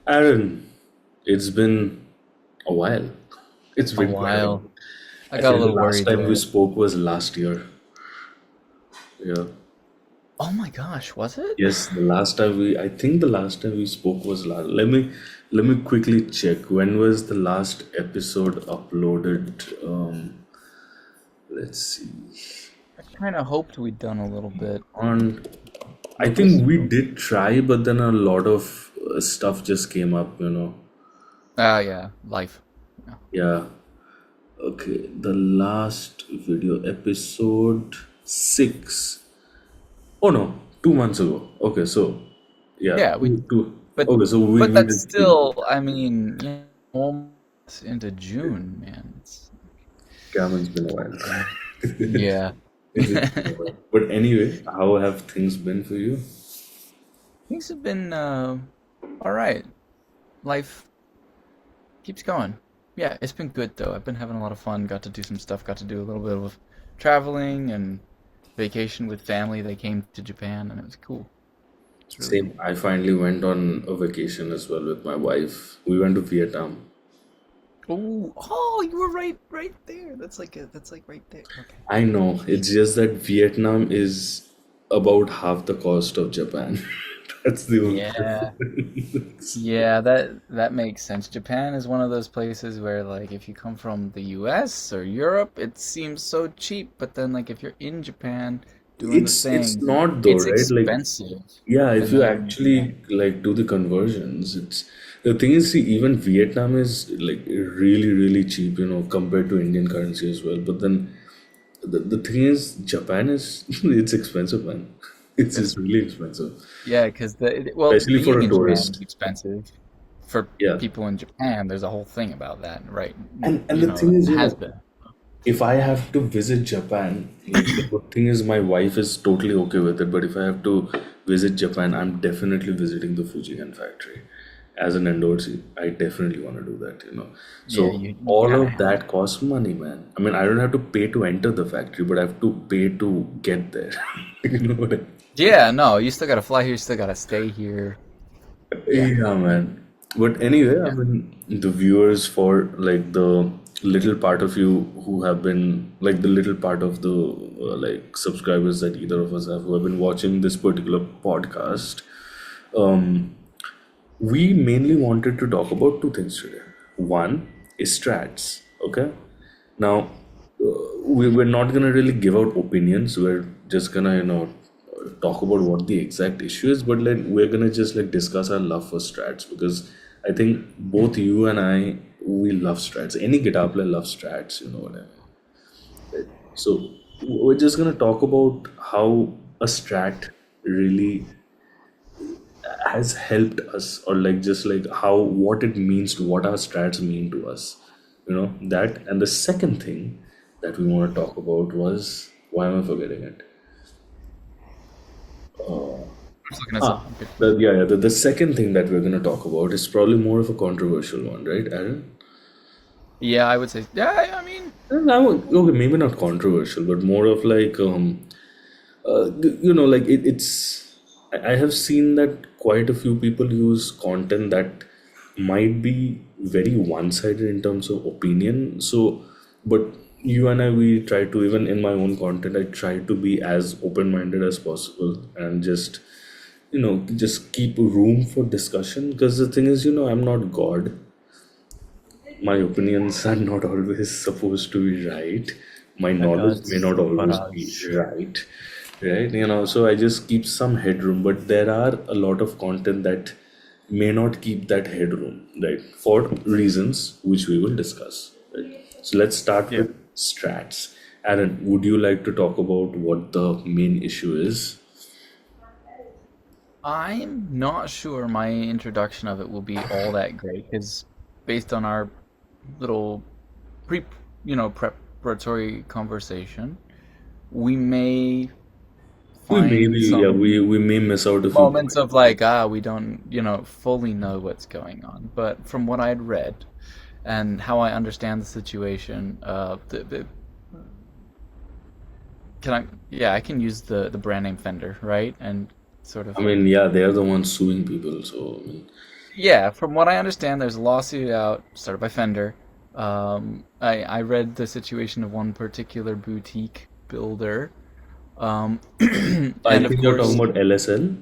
Aaron, it's been a while. It's A been quite a while. while. I got a Actually, the little last worried time we there. spoke was last year. Yeah. Oh my gosh, was it? Yes, I think the last time we spoke was last. Let me quickly check. When was the last episode uploaded? Let's see. I kind of hoped we'd done a little bit On, I weeks think we ago. did try, but then a lot of stuff just came up. Ah, yeah, life. Yeah. Yeah. Okay, the last video episode 6. Oh no, 2 months ago. Okay, so yeah, Yeah, we, two. but Okay, so we, but we that's did 2 months. still, I mean, almost into June, man. Cameron's been a while. Yeah. It's been a while. But anyway, how have things been for you? Things have been all right. Life keeps going. Yeah, it's been good though. I've been having a lot of fun. Got to do some stuff. Got to do a little bit of traveling and vacation with family. They came to Japan, and it was cool. It's really Same. cool. I finally went on a vacation as well with my wife. We went to Vietnam. Oh, you were right there. That's like right there. Okay. I know. It's just that Vietnam is about half the cost of Japan. That's the only Yeah, difference. yeah, that makes sense. Japan is one of those places where, like, if you come from the US or Europe, it seems so cheap, but then, like, if you're in Japan doing the It's thing, not though, it's right? Like, expensive. yeah, if And you then, yeah. actually like do the conversions, it's the thing is, see, even Vietnam is like really, really cheap, compared to Indian currency as well. But then the thing is, Japan is it's expensive, man. It's That's just really expensive, Yeah, because well, especially for being a in Japan is tourist. expensive for Yeah, people in Japan. There's a whole thing about that, right? and You the know, thing that is, has been. if I have to visit Japan, like the good thing is my wife is totally okay with it. But if I have to visit Japan, I'm definitely visiting the Fujian factory. As an endorsee, I definitely want to do that. Yeah, So you all gotta of have that to. costs money, man. I mean, I don't have to pay to enter the factory, but I have to pay to get there. You know what I mean? Yeah, no, you still gotta fly here. You still gotta stay here. Yeah, Yeah, man. But anyway, I yeah. mean, the viewers for like the little part of you who have been like the little part of the like subscribers that either of us have who have been watching this particular podcast, um, we mainly wanted to talk about two things today. One is strats. Okay. Now, we're not gonna really give out opinions. We're just gonna talk about what the exact issue is, but like we're gonna just like discuss our love for strats because I think both you and I we love strats. Any guitar player loves strats. You know what I mean? So we're just gonna talk about how a strat really has helped us, or like just like how what it means to what our strats mean to us. That. And the second thing that we want to talk about was, why am I forgetting it? I'm just looking this up. Ah, I'm good. the second thing that we're going to talk about is probably more of a controversial one, right, Aaron? Yeah, I would say. Yeah, I mean, Okay, maybe not controversial, but more of like like it's I have seen that quite a few people use content that might be very one-sided in terms of opinion. So, but you and I, we try to, even in my own content, I try to be as open-minded as possible and just keep room for discussion, because the thing is, I'm not God. My opinions are not always supposed to be right. My the knowledge may gods, not always be Subharaj. right. Right? So I just keep some headroom, but there are a lot of content that may not keep that headroom, right? For reasons which we will discuss. Right? So let's start Yeah. with strats. Aaron, would you like to talk about what the main issue is? I'm not sure my introduction of it will be all that great because based on our little pre, preparatory conversation, we may We maybe, find yeah, some we may miss out a few moments points. of like, we don't, fully know what's going on. But from what I'd read and how I understand the situation, yeah, I can use the brand name Fender, right? And sort I of mean, yeah, they are the ones suing people, so I mean, Yeah, from what I understand, there's a lawsuit out started by Fender. I read the situation of one particular boutique builder, I and of think you're talking course, about LSL.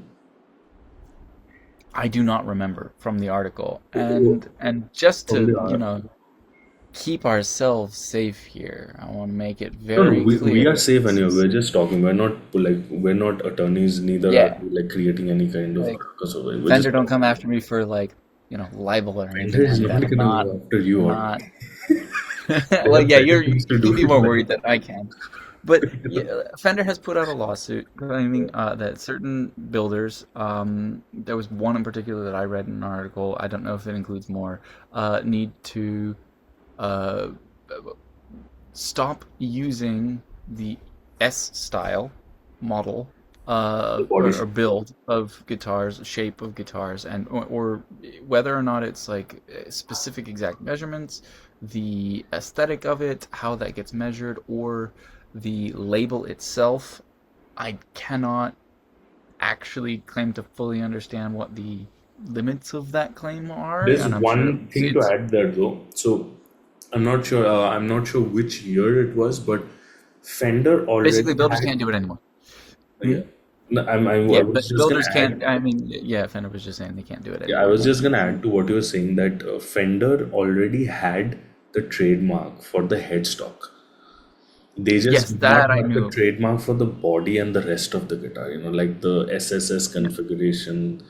I do not remember from the article. Oh, And just from to, the keep ourselves safe here, I want to make it no, no, very we clear are that safe this anyway. is, We're just talking. We're not attorneys. Neither are yeah, we like creating any kind of like ruckus over it. We're just Fender don't come talking. after me for like, libel or Fender anything is like not that. gonna go after you, I'm or not. they Well, have yeah, better you things to do can be with more life. worried than I can. But yeah, Fender has put out a lawsuit claiming that certain builders, there was one in particular that I read in an article, I don't know if it includes more, need to uh, stop using the S style model The body or shape. build of guitars, shape of guitars, and or whether or not it's like specific exact measurements, the aesthetic of it, how that gets measured, or the label itself. I cannot actually claim to fully understand what the limits of that claim are, There's and I'm sure one thing to it's add there though. So I'm not sure. I'm not sure which year it was, but Fender basically already builders had. can't do it anymore. Yeah. No, I Yeah, was but just gonna builders add. can't. I mean, yeah, Fender was just saying they can't do it Yeah, I anymore. was just gonna add to what you were saying that Fender already had the trademark for the headstock. They just Yes, did not that I have the knew. trademark for the body and the rest of the guitar. Like the SSS Yeah, configuration,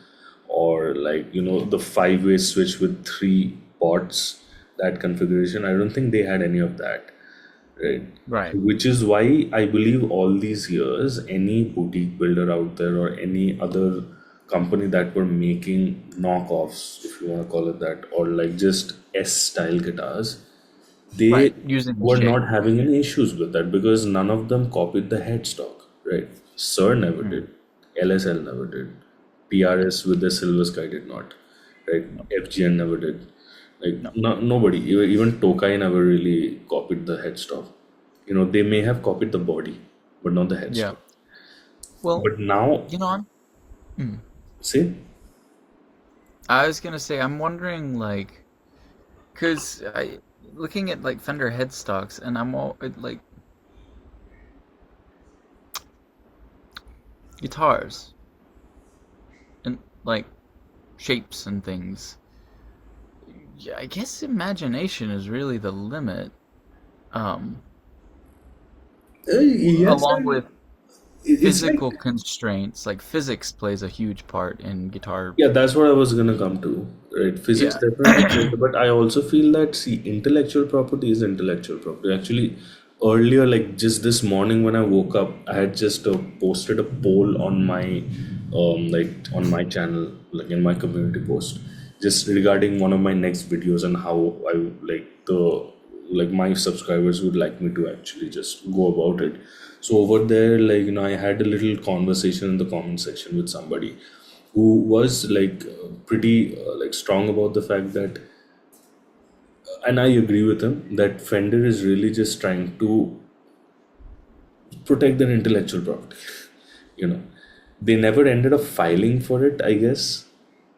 or like the five-way switch with three pots. That configuration. I don't think they had any of that. Right. right. Which is why I believe all these years, any boutique builder out there or any other company that were making knockoffs, if you want to call it that, or like just S style guitars, they Right. Using the were shape. not having any issues with that because none of them copied the headstock, right? Sir never Mm, did, LSL never did, PRS with the Silver Sky did not, right? no, FGN never did. Like no. no, nobody, even Tokai never really copied the headstock. They may have copied the body, but not the Yeah. headstock. Well, But now, I'm. Mm. see, I was gonna say I'm wondering like, cause I looking at like Fender headstocks, and I'm all like guitars and like shapes and things. Yeah, I guess imagination is really the limit. Um, yes, along and with it's like. physical constraints, like physics plays a huge part in guitar. Yeah, that's what I was gonna come to. Right, physics Yeah. definitely plays, but I also feel that see, intellectual property is intellectual property. Actually, earlier, like just this morning when I woke up, I had just posted a poll on my, like on my channel, like in my community post, just regarding one of my next videos and how I like my subscribers would like me to actually just go about it. So over there, like I had a little conversation in the comment section with somebody who was like pretty like strong about the fact that, and I agree with him that Fender is really just trying to protect their intellectual property. you know they never ended up filing for it, I guess,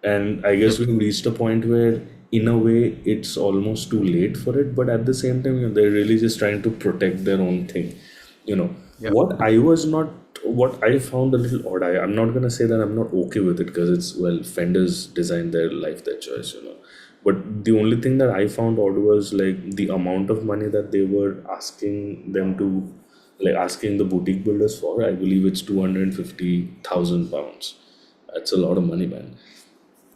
and I Yep. guess we've reached a point where in a way it's almost too late for it, but at the same time, they're really just trying to protect their own thing. you know Yep. what I was not what I found a little odd. I'm not gonna say that I'm not okay with it because it's, well, Fender's designed their life, their choice. But the only thing that I found odd was like the amount of money that they were asking them to, like asking the boutique builders for. I believe it's 250,000 pounds. That's a lot of money, man.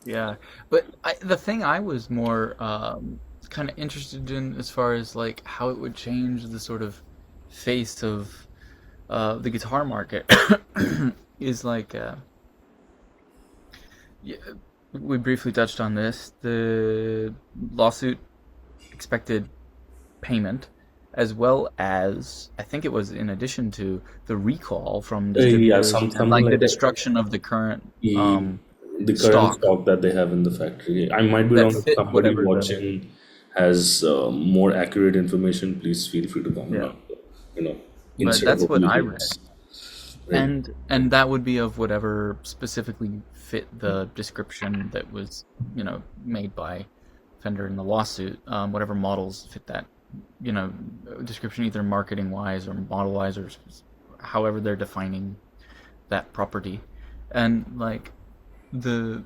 Yeah. But the thing I was more kind of interested in as far as like how it would change the sort of face of the guitar market is like yeah, we briefly touched on this. The lawsuit expected payment, as well as I think it was in addition to the recall from Yeah, distributors and something like the like that. destruction of the current The, the current stock stock that they have in the factory. I might be that wrong. If fit somebody whatever the watching has more accurate information, please feel free to comment yeah. on, you know, But instead of that's what only I hearing read. us. Right. and that would be of whatever specifically fit the description that was, made by Fender in the lawsuit. Whatever models fit that, you know, description, either marketing wise or model wise, or however they're defining that property. And like the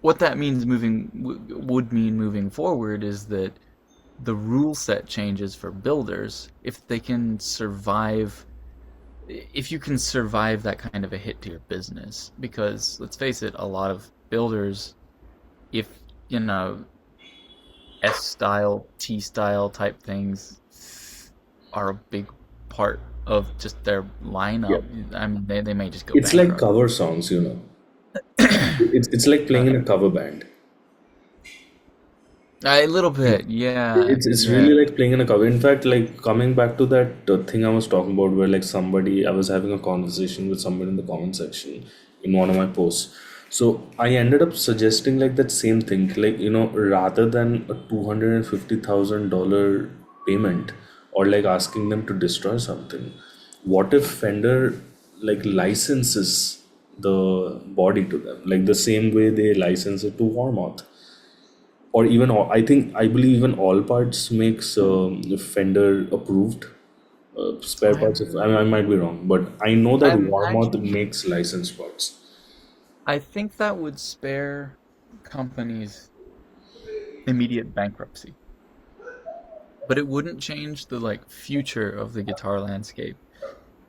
what that means would mean moving forward is that the rule set changes for builders if they can survive, if you can survive that kind of a hit to your business. Because let's face it, a lot of builders, if you know S style, T style type things are a big part of just their Yeah. lineup. I mean, they may just go It's like bankrupt. cover songs, you know. It's like playing in Right. a cover band. A little bit, yeah, It's yeah, really like playing in a cover. In fact, like coming back to that thing I was talking about, where like somebody, I was having a conversation with somebody in the comment section in one of my posts. So I ended up suggesting like that same thing, like rather than a $250,000 payment, or like asking them to destroy something, what if Fender like licenses the body to them, like the same way they license it to Warmoth? Or even I believe even all parts makes Fender approved spare parts. If I might be wrong, but I know that I Warmoth imagine. makes licensed parts. I think that would spare companies immediate bankruptcy, but it wouldn't change the like future of the guitar landscape,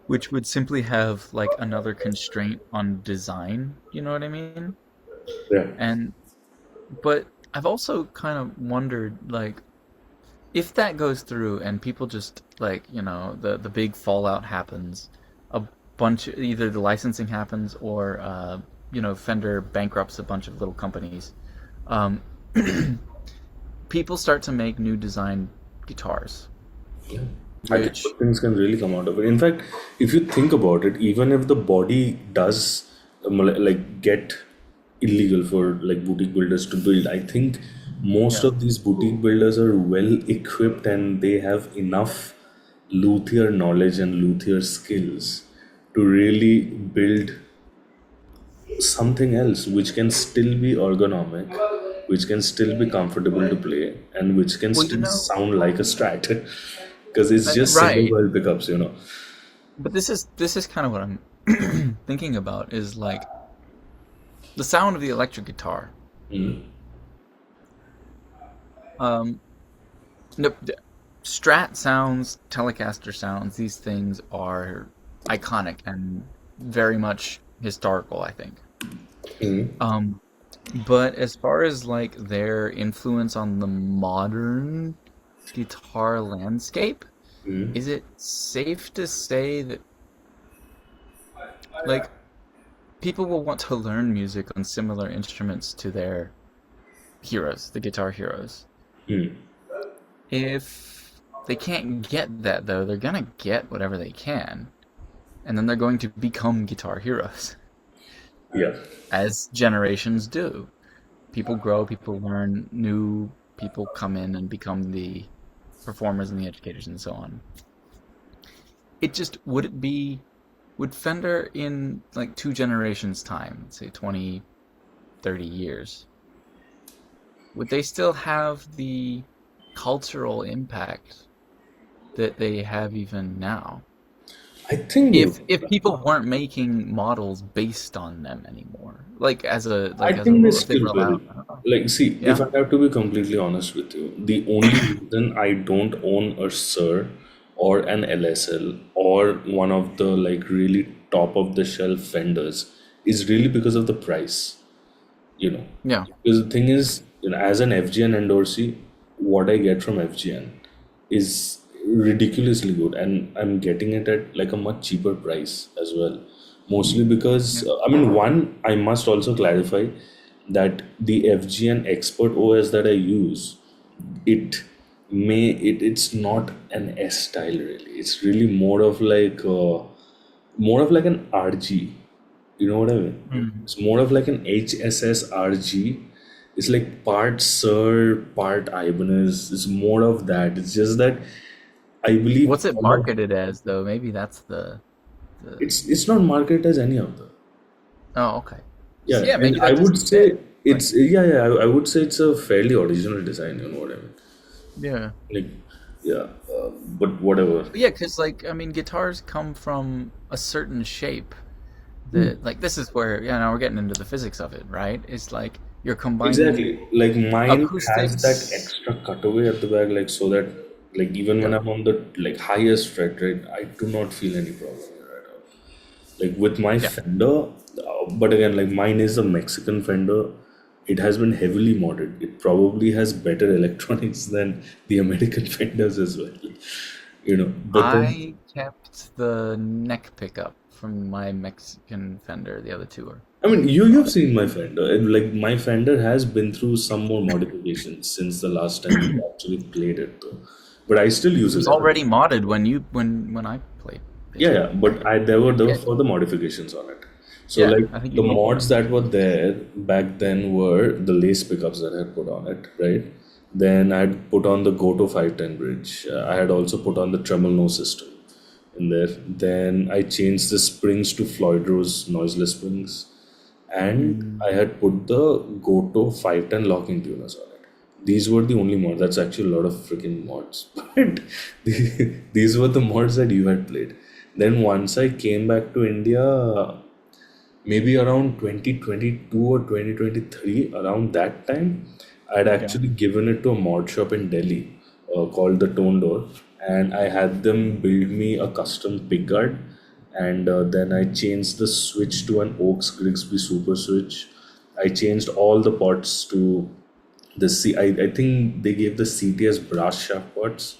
which would simply have like another constraint on design. You know what I mean? Yeah, And but I've also kind of wondered, like, if that goes through and people just like, the big fallout happens, a either the licensing happens, or Fender bankrupts a bunch of little companies. Um, People start to make new design guitars, yeah. I think which good things can really come out of it. In fact, if you think about it, even if the body does like get illegal for like boutique builders to build, I think most yeah. of these boutique builders are well equipped and they have enough luthier knowledge and luthier skills to really build something else which can still be ergonomic, which can still be comfortable to play, and which can Well, still sound like a Strat because it's just single right. coil pickups. But this is kind of what I'm thinking about, is like the sound of the electric guitar. Um, no, Strat sounds, Telecaster sounds, these things are iconic and very much historical, I think. Um, but as far as like their influence on the modern guitar landscape, is it safe to say that like people will want to learn music on similar instruments to their heroes, the guitar heroes? If they can't get that though, they're gonna get whatever they can, and then they're going to become guitar heroes, Yeah. as generations do. People grow, people learn, new people come in and become the performers and the educators and so on. It just would Fender in like two generations time, say 20, 30 years, would they still have the cultural impact that they have even now? I think If people weren't making models based on them anymore, like I as a think they rule, if they still were will. allowed, I don't know. Like, see, Yeah, if I have to be completely honest with you, the only reason I don't own a Sir or an LSL or one of the like really top of the shelf Fenders is really because of the price. you know yeah. because the thing is, as an FGN endorsee, what I get from FGN is ridiculously good, and I'm getting it at like a much cheaper price as well, mostly because Yeah. I mean, one, I must also clarify that the FGN expert OS that I use, it it's not an S style really. It's really more of like an RG. You know what I mean? Mm. It's more of like an HSS RG. It's like part Sir, part Ibanez. It's more of that. It's just that I believe What's it all of marketed as though? Maybe that's the The It's not marketed as any of them. Oh, okay. So, Yeah, yeah, and maybe I that would doesn't fit. say Like, it's yeah, yeah. I would say it's a fairly original design. You know what I mean? yeah. Like, yeah, but whatever. But yeah, because like I mean, guitars come from a certain shape Hmm. that like this is where yeah now we're getting into the physics of it, right? It's like you're combining Exactly. Like mine has that acoustics. extra cutaway at the back, like so that like even when Yep. I'm on the like highest fret rate, I do not feel any problem here at all. Like with my Yeah. Fender, but again, like mine is a Mexican Fender. It has been heavily modded. It probably has better electronics than the American Fenders as well. But then I kept the neck pickup from my Mexican Fender. The other two are I mean, you've modded. seen my Fender, and like my Fender has been through some more modifications since the last time we actually played it, though. But I still It use it was as a already modded when you when I played, yeah, yeah. basically, But right? I there were Yeah. further modifications on it. So Yeah, like I think you the did. mods that were there back then were the lace pickups that I had put on it, right? Then I had put on the Goto 510 bridge. I had also put on the tremolo system in there. Then I changed the springs to Floyd Rose noiseless springs, and Mm, I had put the Goto 510 locking tuners on it. These were the only mods. That's actually a lot of freaking mods. But these were the mods that you had played. Then once I came back to India, maybe around 2022 or 2023, around that time, I'd yeah. actually given it to a mod shop in Delhi called the Tone Door, and I had them build me a custom pickguard, and then I changed the switch to an Oaks Grigsby Super Switch. I changed all the pots to the C. I think they gave the CTS brass shaft pots,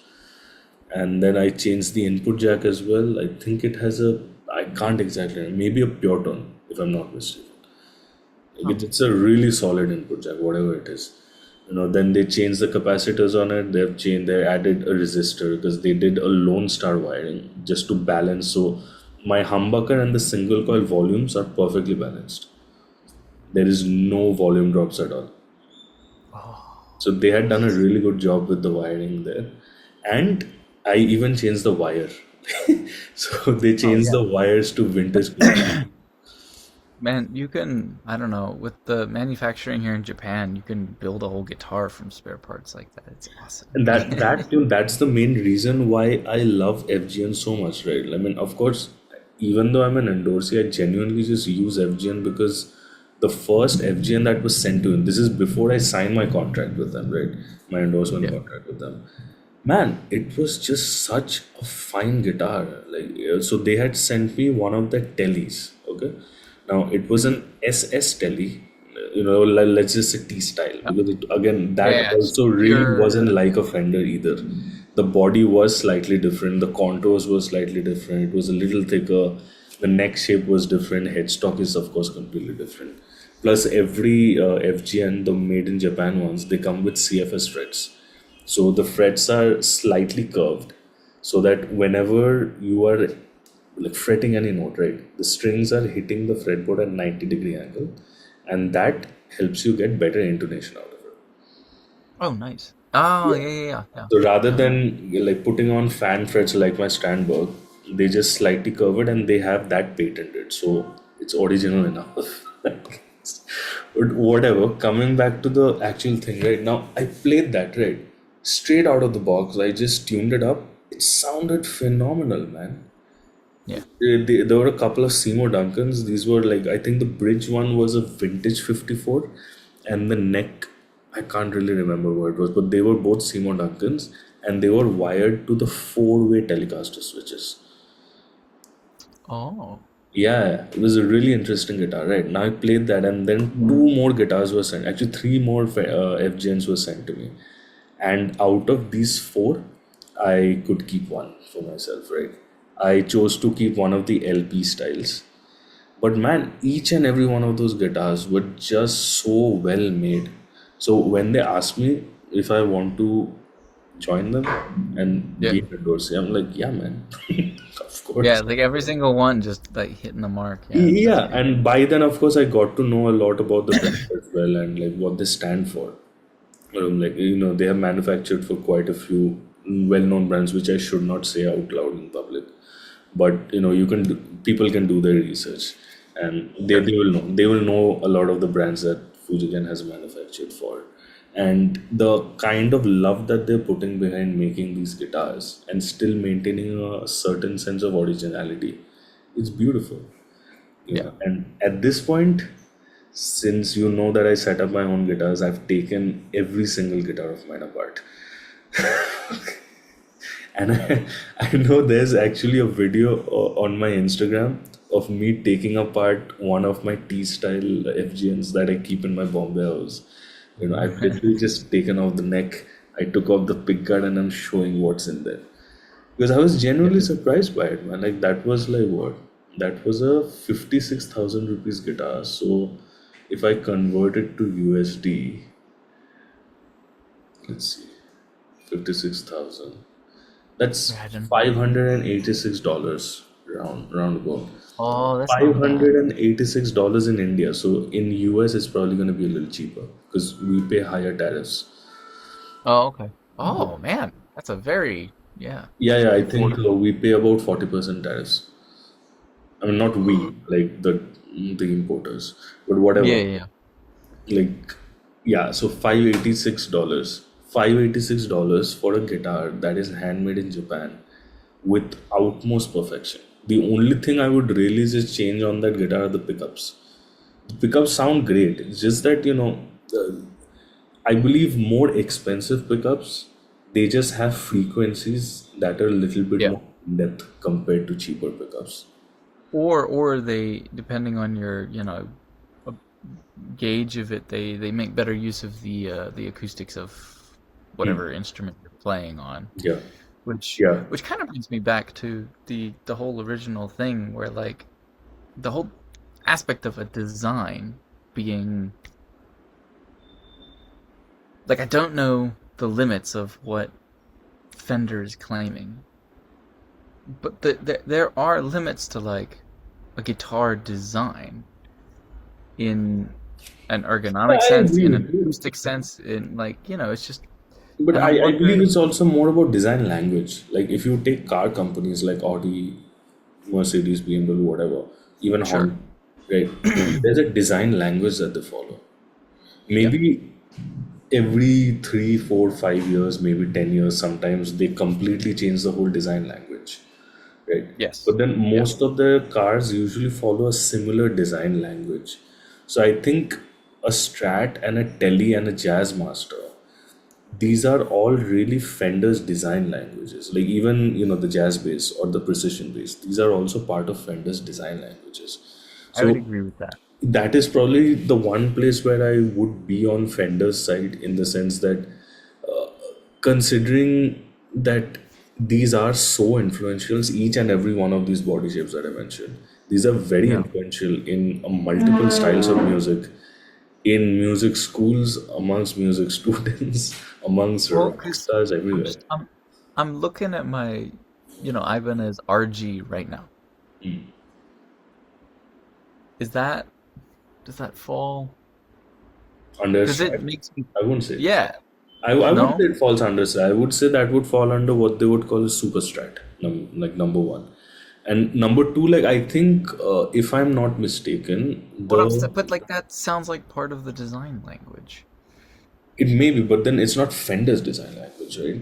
and then I changed the input jack as well. I think it has a I can't exactly maybe a pure tone if I'm not mistaken. Huh. It's a really solid input jack, whatever it is. Then they changed the capacitors on it. They added a resistor because they did a Lone Star wiring just to balance. So my humbucker and the single coil volumes are perfectly balanced. There is no volume drops at all. Oh, So they had done a nice. really good job with the wiring there. And I even changed the wire. So they Oh changed yeah. the wires to vintage clock. Man, you can, I don't know, with the manufacturing here in Japan, you can build a whole guitar from spare parts like that. It's awesome. And that's the main reason why I love FGN so much, right? I mean, of course, even though I'm an endorsee, I genuinely just use FGN because the first FGN that was sent to me, this is before I signed my contract with them, right? My endorsement Yeah. contract with them. Man, it was just such a fine guitar. Like, so they had sent me one of the tellies. Okay, now it was Hmm. an SS telly. Let's just say T style Yep. because again, Yeah, that yeah, it's also really pure. wasn't like a Fender either. The body was slightly different. The contours were slightly different. It was a little thicker. The neck shape was different. Headstock is of course completely different. Plus, every FGN, the made in Japan ones, they come with CFS frets. So the frets are slightly curved so that whenever you are like fretting any note, right, the strings are hitting the fretboard at 90-degree angle, and that helps you get better intonation out of it. Oh, nice. Oh, Yeah. yeah, yeah, yeah, yeah. So rather Uh, than like putting on fan frets like my Strandberg, they just slightly curve it and they have that patented. So it's original enough. But whatever, coming back to the actual thing right now, I played that right straight out of the box. I just tuned it up. It sounded phenomenal, man. yeah. There were a couple of Seymour Duncans. These were like, I think the bridge one was a vintage 54, and the neck, I can't really remember what it was, but they were both Seymour Duncans, and they were wired to the four-way Telecaster switches. Oh, Yeah, it was a really interesting guitar, right? Now I played that, and then two more guitars were sent. Actually, three more FGNs were sent to me. And out of these four, I could keep one for myself, right? I chose to keep one of the LP styles. But man, each and every one of those guitars were just so well made. So when they asked me if I want to join them and yeah. be a Dorsey, I'm like, yeah, man, of Yeah, course. like every single one just like hitting the mark. Yeah, that's Yeah, great. and by then, of course, I got to know a lot about the brand as well and like what they stand for. They have manufactured for quite a few well-known brands, which I should not say out loud in public. but you can do, people can do their research, and they will know a lot of the brands that Fujigen has manufactured for, and the kind of love that they're putting behind making these guitars and still maintaining a certain sense of originality. It's beautiful. Yeah. And at this point, since that I set up my own guitars, I've taken every single guitar of mine apart. And I know there's actually a video on my Instagram of me taking apart one of my T-style FGNs that I keep in my Bombay house. I've literally just taken off the neck, I took off the pick guard, and I'm showing what's in there. Because I was Yeah. genuinely surprised by it, man. Like, that was like what? That was a 56,000 rupees guitar. So if I convert it to USD, let's see, 56,000. That's Imagine. $586 round about. Oh, that's Five not bad. hundred and $86 in India. So in US it's probably gonna be a little cheaper because we pay higher tariffs. Oh, okay. Oh man, that's a very yeah. Yeah, yeah, I think Affordable. we pay about 40% tariffs. I mean, not we, like the importers, but Yeah, whatever. yeah, yeah. Like, yeah, so $586. $586 for a guitar that is handmade in Japan with utmost perfection. The only thing I would really just change on that guitar are the pickups. The pickups sound great. It's just that, uh, I believe more expensive pickups, they just have frequencies that are a little bit Yeah. more in depth compared to cheaper pickups. Or they, depending on your, uh, gauge of it, they make better use of the acoustics of Hmm. whatever instrument you're playing on. Yeah, Which yeah. which kind of brings me back to the whole original thing where like the whole aspect of a design being like I don't know the limits of what Fender is claiming, but there are limits to like a guitar design in an Yeah, ergonomic I sense, agree in with an you. acoustic sense, in like it's just, But and I, I'm I believe wondering. it's also more about design language. Like, if you take car companies like Audi, Mercedes, BMW, whatever, even Sure. Honda, right? There's a design language that they follow. Yeah. Maybe every 3, 4, 5 years, maybe 10 years, sometimes they completely change the whole design language, right? Yes. But then Yeah. most of the cars usually follow a similar design language. So I think a Strat and a Tele and a Jazz Master, these are all really Fender's design languages. Like, even the jazz bass or the precision bass, these are also part of Fender's design languages. I would So agree with that. that is probably the one place where I would be on Fender's side, in the sense that, considering that these are so influential, each and every one of these body shapes that I mentioned, these are very Yeah. influential in multiple styles of music, in music schools, amongst music students, amongst Well, rock because stars I'm everywhere. just I'm looking at my, Ibanez RG right now. Is that does that fall? Under Because it Strat, makes me, I wouldn't say. yeah, I wouldn't say no, it falls under Strat. I would say that would fall under what they would call a super Strat, like number one. And number two, like, I think, if I'm not mistaken, but like that sounds like part of the design language. it may be, but then it's not Fender's design language, right?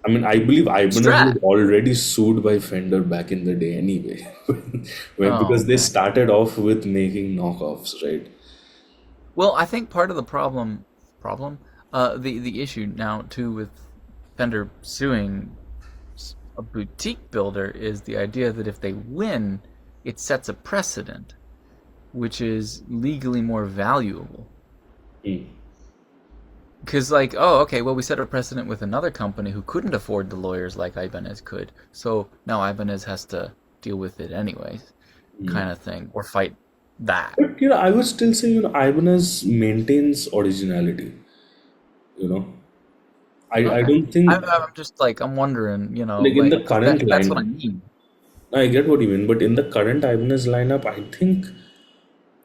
I mean, I believe Ibanez Strat. was already sued by Fender back in the day anyway, Oh, because they okay. started off with making knockoffs, right? Well, I think part of the the issue now too with Fender suing a boutique builder is the idea that if they win, it sets a precedent, which is legally more valuable. Mm. Because, like, oh, okay, well, we set a precedent with another company who couldn't afford the lawyers like Ibanez could. So now Ibanez has to deal with it anyways, kind of thing, or fight that. But I would still say, Ibanez maintains originality. You know, I Okay. don't think, I'm just like, I'm wondering, like, in the like, because current that's what I lineup. mean. I get what you mean, but in the current Ibanez lineup, I think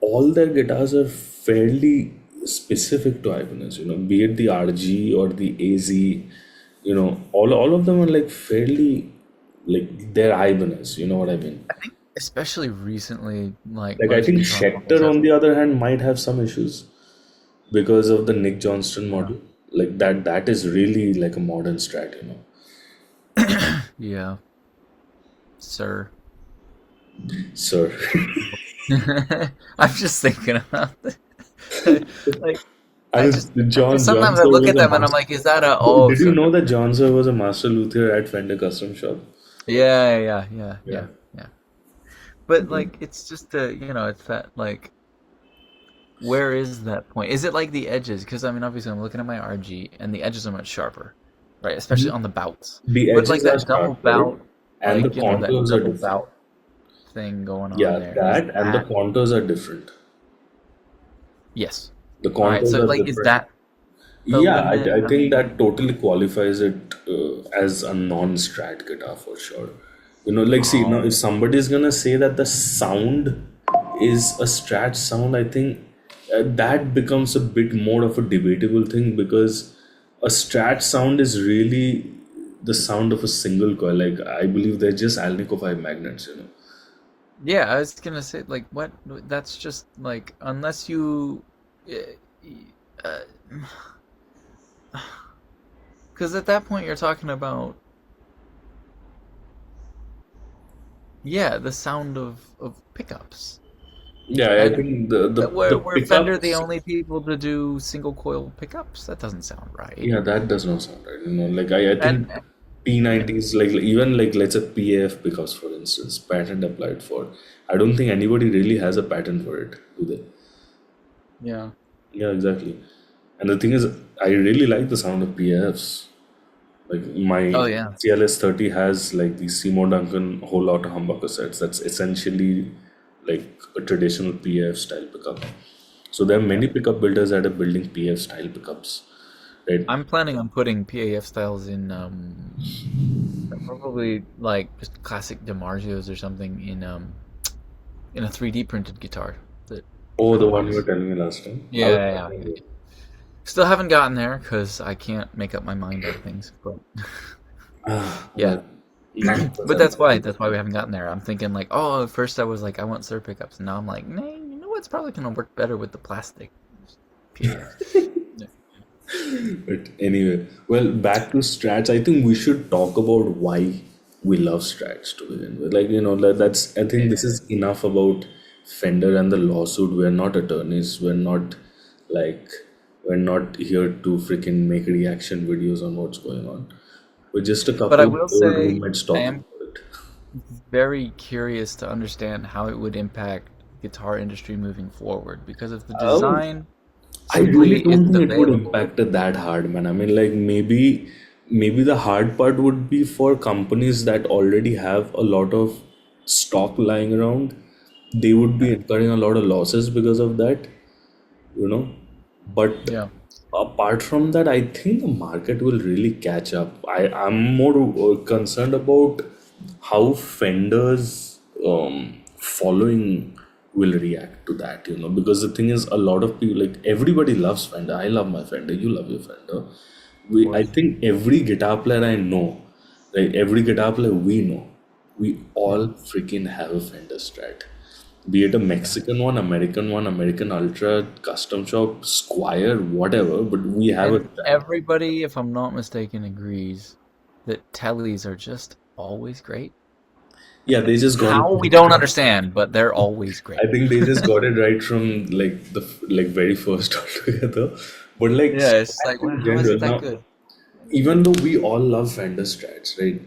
all their guitars are fairly specific to Ibanez. Be it the RG or the AZ. All of them are like fairly. like their Ibanez. You know what I mean? I think especially recently, like Like I most think guitar models Schecter, have. on the other hand, might have some issues because of the Nick Johnston Yeah. model. Like that is really like a modern Strat, you know. Yeah, sir. Sir. I'm just thinking about it. Like, I was John sometimes I Sir look was at a them and I'm master. like, is that a, oh, Did you so, know that John Sir was a master luthier at Fender Custom Shop? yeah. Yeah. Yeah. But like, it's just it's that like, where is that point? Is it like the edges? Because I mean, obviously, I'm looking at my RG and the edges are much sharper, right? Especially on the bouts. The But like edges are that double sharper bout, and the that contours are double different. bout thing going on Yeah, there. Is that and the that, contours are different. yes. The All right. contours So are like, is different. that the Yeah, limit? I think that totally qualifies it as a non-strat guitar for sure. You know, like, see, now Oh, if somebody's gonna say that the sound is a strat sound, I think that becomes a bit more of a debatable thing because a strat sound is really the sound of a single coil. Like, I believe they're just Alnico 5 magnets, you know. yeah. I was gonna say like, what? That's just like, unless you, because at that point you're talking about, yeah, the sound of pickups. Yeah, I And think the were Fender the pickups. only people to do single coil pickups? That doesn't sound right. Yeah, that does not sound right. You know, like I And think yeah, P90s, like even like let's say PAF pickups, for instance, patent applied for. I don't think anybody really has a patent for it, do they? yeah. Yeah, exactly. And the thing is, I really like the sound of PAFs. Like Oh my yeah. CLS 30 has like the Seymour Duncan whole lot of humbucker sets. That's essentially like a traditional PAF style pickup. So there are Yeah. many pickup builders that are building PAF style pickups, right? I'm planning on putting PAF styles in probably like just classic DiMarzios or something in a 3D printed guitar that Oh, for the one you were noise. telling me last time. Yeah, yeah. Still haven't gotten there because I can't make up my mind on things. But yeah, Well, not but because I'm that's why we haven't gotten there. I'm thinking like, oh, at first I was like, I want Sir pickups, and now I'm like, nah, you know what's probably gonna work better with the plastic PAFs. Yeah. But anyway, well, back to Strats. I think we should talk about why we love Strats to begin with. Like, you know, that's, I think this is enough about Fender and the lawsuit. We're not attorneys. Like, we're not here to freaking make reaction videos on what's going on. We're just a But I couple of will old say, roommates I talking am about it. very curious to understand how it would impact guitar industry moving forward because if the Oh, design I really simply don't isn't think it would available. impact it that hard, man. I mean, like maybe the hard part would be for companies that already have a lot of stock lying around. They would be incurring a lot of losses because of that, you know. But Yeah. apart from that, I think the market will really catch up. I'm more concerned about how Fender's following will react to that, you know, because the thing is, a lot of people, like everybody loves Fender. I love my Fender. You love your Fender. Of I course. think every guitar player I know, like every guitar player we know, we Yeah. all freaking have a Fender Strat, be it a Yeah. Mexican one, American Ultra, Custom Shop, Squire, whatever, but we have a And Strat. everybody, if I'm not mistaken, agrees that tellies are just always great. Yeah, they just got it. How we don't understand, but they're always great. I think they just got it right from like like very first altogether. But like Yeah, it's like, Strats wow, in how is it general, that now good? even though we all love Fender Strats, right?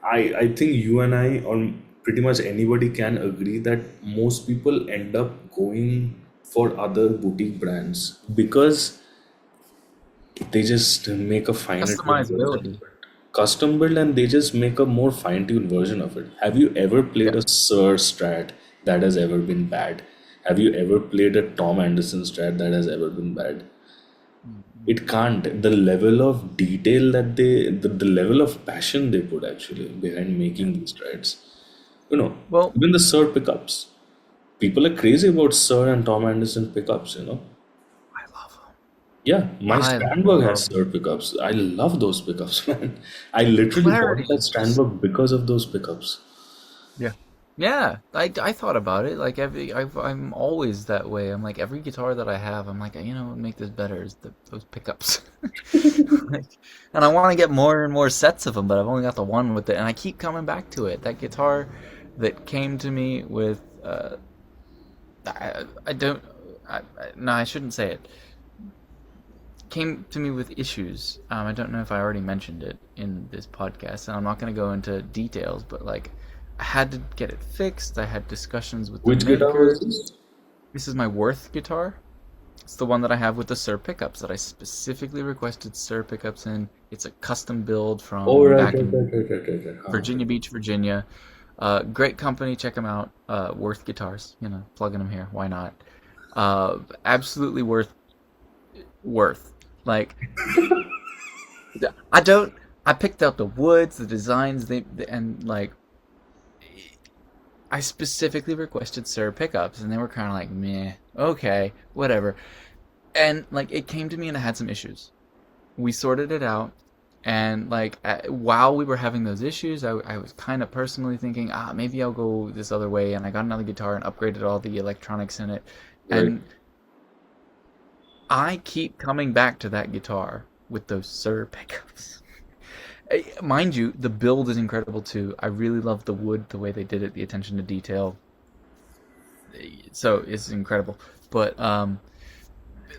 I think you and I, or pretty much anybody, can agree that most people end up going for other boutique brands because they just make a finer tuned version Customizability. of it. Custom build, and they just make a more fine tuned version of it. Have you ever played Yeah. a Sir Strat that has ever been bad? Have you ever played a Tom Anderson Strat that has ever been bad? Mhm. It can't. The level of detail that the level of passion they put actually behind Yeah. making these Strats. You know, Well, even the Sir pickups. People are crazy about Sir and Tom Anderson pickups, you know. I love them. Yeah, my I Strandberg has love Sir pickups. I love those pickups, man. I literally bought clarity. that It's just Strandberg because of those pickups. yeah. Yeah, I thought about it. Like I'm always that way. I'm like every guitar that I have, I'm like, you know, what would make this better is those pickups. Like, and I want to get more and more sets of them, but I've only got the one with it, and I keep coming back to it. That guitar that came to me with I don't no, I shouldn't say it. Came to me with issues. I don't know if I already mentioned it in this podcast, and I'm not going to go into details, but like I had to get it fixed. I had discussions with the Which guitar was maker. this? This is my Worth guitar. It's the one that I have with the Sir pickups that I specifically requested Sir pickups in. It's a custom build Oh, from right, back right, in right, right, right, right, right. Huh. Virginia Beach, Virginia. Great company, check them out. Worth guitars, you know, plugging them here. Why not? Absolutely worth. Like I don't. I picked out the woods, the designs, and like I specifically requested Sir pickups, and they were kind of like, meh, okay, whatever. And like it came to me, and I had some issues. We sorted it out, and like while we were having those issues, I was kind of personally thinking, maybe I'll go this other way, and I got another guitar and upgraded all the electronics in it, Right. and I keep coming back to that guitar with those Sir pickups. Mind you, the build is incredible too. I really love the wood, the way they did it, the attention to detail. So it's incredible. But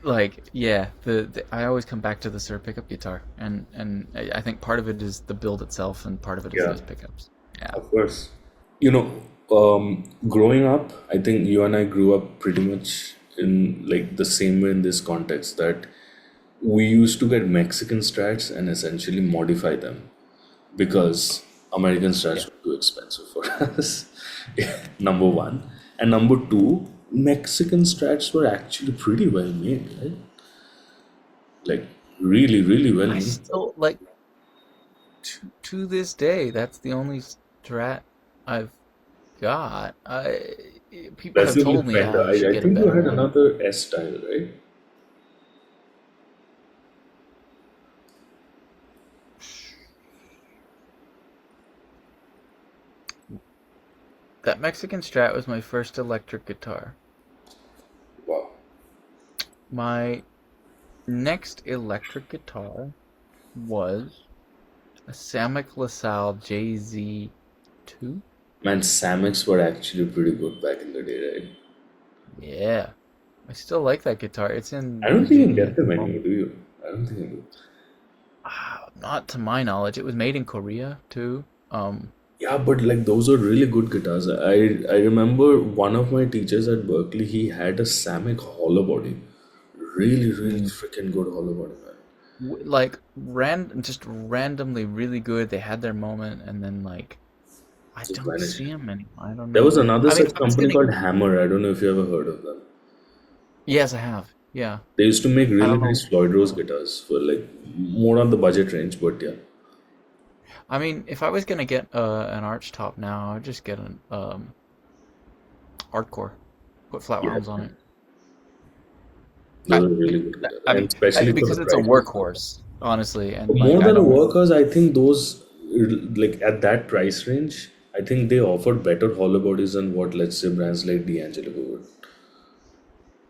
like yeah, the I always come back to the Sir pickup guitar, and I think part of it is the build itself, and part of it is Yeah, those pickups. Yeah, of course. You know, growing up, I think you and I grew up pretty much in like the same way in this context that we used to get Mexican strats and essentially modify them because American yeah. strats were too expensive for us. Number one. And number two, Mexican strats were actually pretty well made, right? Like really, really well I made. still like to this day. That's the only Strat I've got. People That's have the only told me, Fender. you should I get a think you better had one. another S style, right? That Mexican Strat was my first electric guitar. Wow. My next electric guitar was a Samick LaSalle JZ2. Man, Samics were actually pretty good back in the day, right? Yeah, I still like that guitar. It's I in don't think you can Virginia get at the them anymore, moment. do you? I don't think you do. Not to my knowledge. It was made in Korea too. Yeah, but like those are really good guitars. I remember one of my teachers at Berkeley, he had a Samick hollow body. Really, really mm, freaking good hollow body, man. like just randomly really good. They had their moment, and then like I Just don't vanished. see them anymore. I don't There know. was another I mean, such if I was company gonna, called Hammer. I don't know if you ever heard of them. yes, I have. Yeah, They used to make I really don't know. nice Floyd Rose guitars for like more on the budget range, but yeah. I mean, if I was gonna get an arch top now, I'd just get an hardcore, put flat Yeah, wounds on it. those are really good guitars. I And mean, especially for the because it's a price. workhorse, honestly, and like More I than a don't. workhorse, I think those like at that price range, I think they offered better hollow bodies than what let's say brands like D'Angelo would.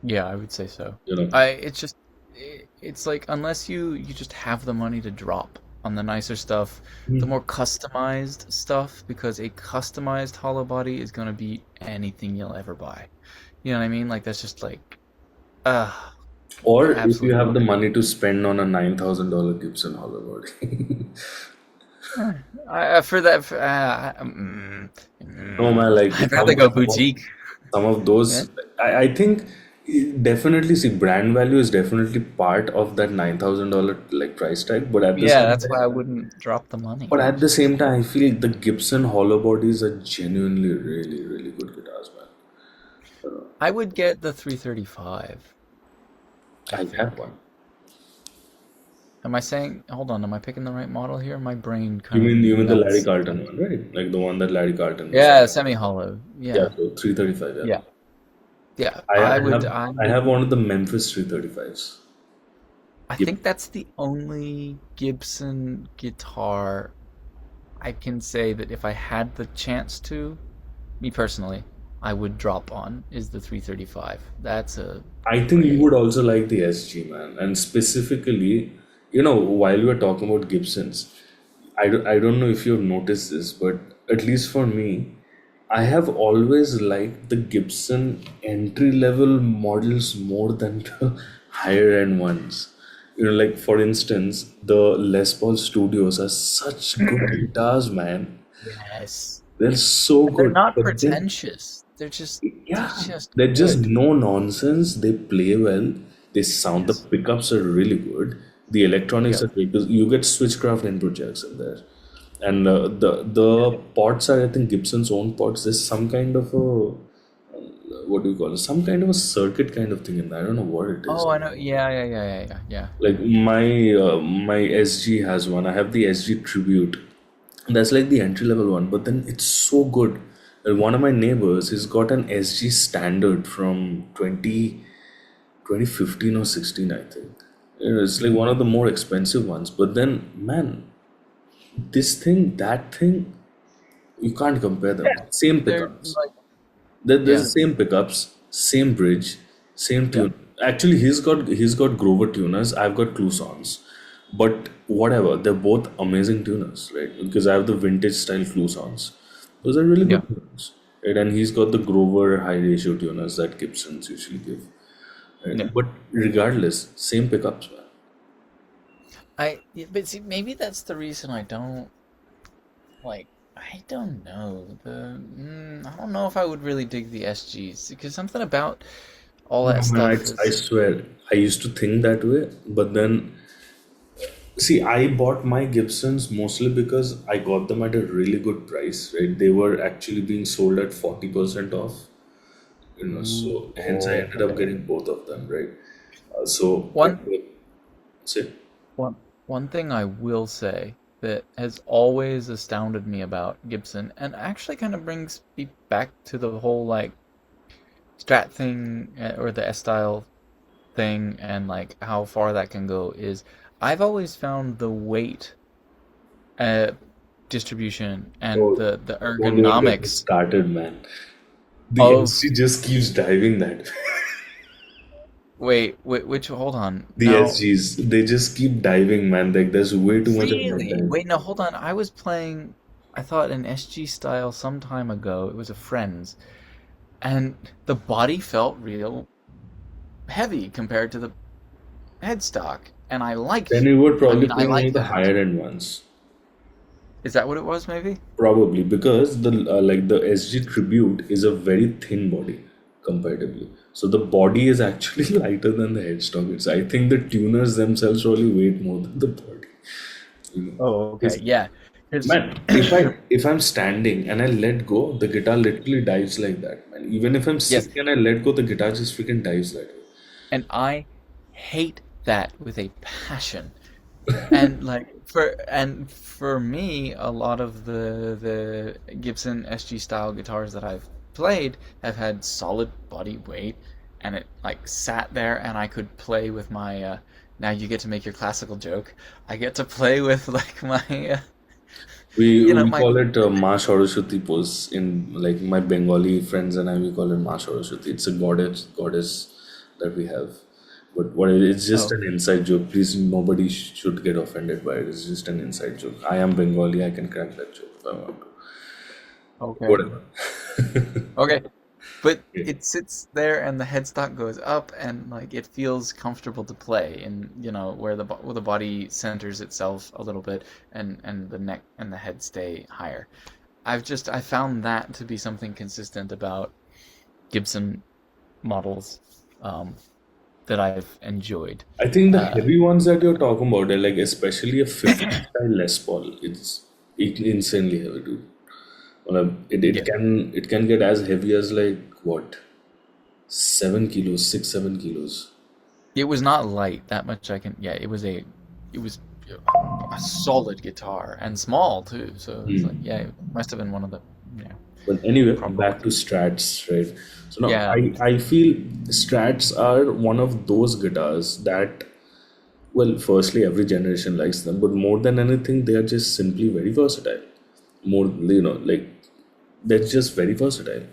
Yeah, I would say so. You know. It's just, it's like unless you just have the money to drop on the nicer stuff, the more customized stuff, because a customized hollow body is gonna beat anything you'll ever buy. You know what I mean? Like that's just like, uh, Or if you absolutely have love the it. money to spend on a $9,000 Gibson hollow body. For that, No man, like I'd rather go boutique. some of Yeah, those, I think definitely see brand value is definitely part of that $9,000 like price tag, yeah, that's why I wouldn't drop the money. but at It's the just, same time, I feel the Gibson hollow bodies are genuinely really, really good guitars, man. I would get the 335, I I have think. one. Am I saying, hold on, am I picking the right model here? My brain You kind of mean the Larry melts Carlton sometimes. one, right? Like the one that Larry Carlton was. Yeah, semi-hollow. Yeah, Yeah. so 335, yeah. Yeah. Yeah. I, I I would have I I would have one of the Memphis 335s. I Yep. think that's the only Gibson guitar I can say that if I had the chance to, me personally, I would drop on is the 335. That's a I think you great. would also like the SG, man. And specifically, while we were talking about Gibsons, I don't know if you've noticed this, but at least for me, I have always liked the Gibson entry level models more than the higher end ones. Like for instance, the Les Paul Studios are such good guitars, man. Yes. They're so And they're good. not But then pretentious. They're yeah, just they're just good. no nonsense. They play well. They sound, the Yes. pickups are really good. The electronics Yep. are great because you get switchcraft input jacks in there, and the pods are, I think, Gibson's own pods. There's some kind of a, what do you call it? Some kind of a circuit kind of thing in there. I don't know what it is. Oh, I know. Yeah, yeah, yeah, yeah, yeah, yeah. Like my SG has one. I have the SG Tribute. That's like the entry level one, but then it's so good. One of my neighbors, he's got an SG Standard from 2015 or 16, I think. It's like one of the more expensive ones. But then, man, this thing, that thing, you can't compare them. Yeah. Same They're pickups. like, There's the yeah, same pickups, same bridge, same yeah, tune. Actually, he's got Grover tuners. I've got Clousons, but whatever. They're both amazing tuners, right? Because I have the vintage style Clousons. Those are really yeah, good tuners, right? And he's got the Grover high ratio tuners that Gibsons usually give, right? yeah. But regardless, same pickups, man. Yeah, but see, maybe that's the reason I don't like. I don't know. I don't know if I would really dig the SGs because something about all No, that man, stuff I is. swear, I used to think that way, but then see, I bought my Gibsons mostly because I got them at a really good price, right? They were actually being sold at 40% off, Ooh, so hence I oh, ended up okay. getting both of them, right? So, One say, One one thing I will say that has always astounded me about Gibson, and actually kind of brings me back to the whole like Strat thing or the S style thing, and like how far that can go, is I've always found the weight uh, distribution and oh, the don't even get me ergonomics started, man. The of SG just keeps diving that. wait, which hold on The now. SGs, they just keep diving, man. Like, there's way too much of that Really? time. Wait, no, hold on. I was playing, I thought an SG style some time ago. It was a friend's, and the body felt real heavy compared to the headstock, and I Then liked. you were I probably mean, I playing one of like the that. higher end ones. Is that what it was? Maybe. Probably because the SG Tribute is a very thin body comparatively. So the body is actually lighter than the headstock. It's, I think the tuners themselves probably weight more than the body. You know, Oh, okay. it's, Yeah. Because man. If I'm standing and I let go, the guitar literally dives like that, man. Even if I'm yes, sitting and I let go, the guitar just freaking dives that way. and I hate that with a passion. And for me, a lot of the Gibson SG style guitars that I've played have had solid body weight, and it like sat there, and I could play with my. Now you get to make your classical joke. I get to play with like my, We you know, we my. call it Ma Saraswati pose in, like, my Bengali friends and I, we call it Ma Saraswati. It's a goddess that we have. But it's just Oh, an inside joke. Please, nobody should get offended by it. It's just an inside joke. I am Bengali. I can crack that joke if I want to. okay, Whatever. okay. But Yeah. it sits there, and the headstock goes up, and like it feels comfortable to play, and where the body centers itself a little bit, and the neck and the head stay higher. I found that to be something consistent about Gibson models, um, that I've enjoyed. I think the Uh, heavy ones that you're talking about are like, especially a 50 style Les Paul. It's insanely heavy, dude. Well, it yeah, can get as heavy as, like, what, 7 kilos, 6, 7 kilos. it was not light that much. Yeah, it was a solid guitar and small too. So it's like, yeah, it must have been one of the yeah But anyway, proper back ones. to Strats, right? So now Yeah. I feel Strats are one of those guitars that Well, firstly, every generation likes them, but more than anything, they are just simply very versatile. More, like they're just very versatile.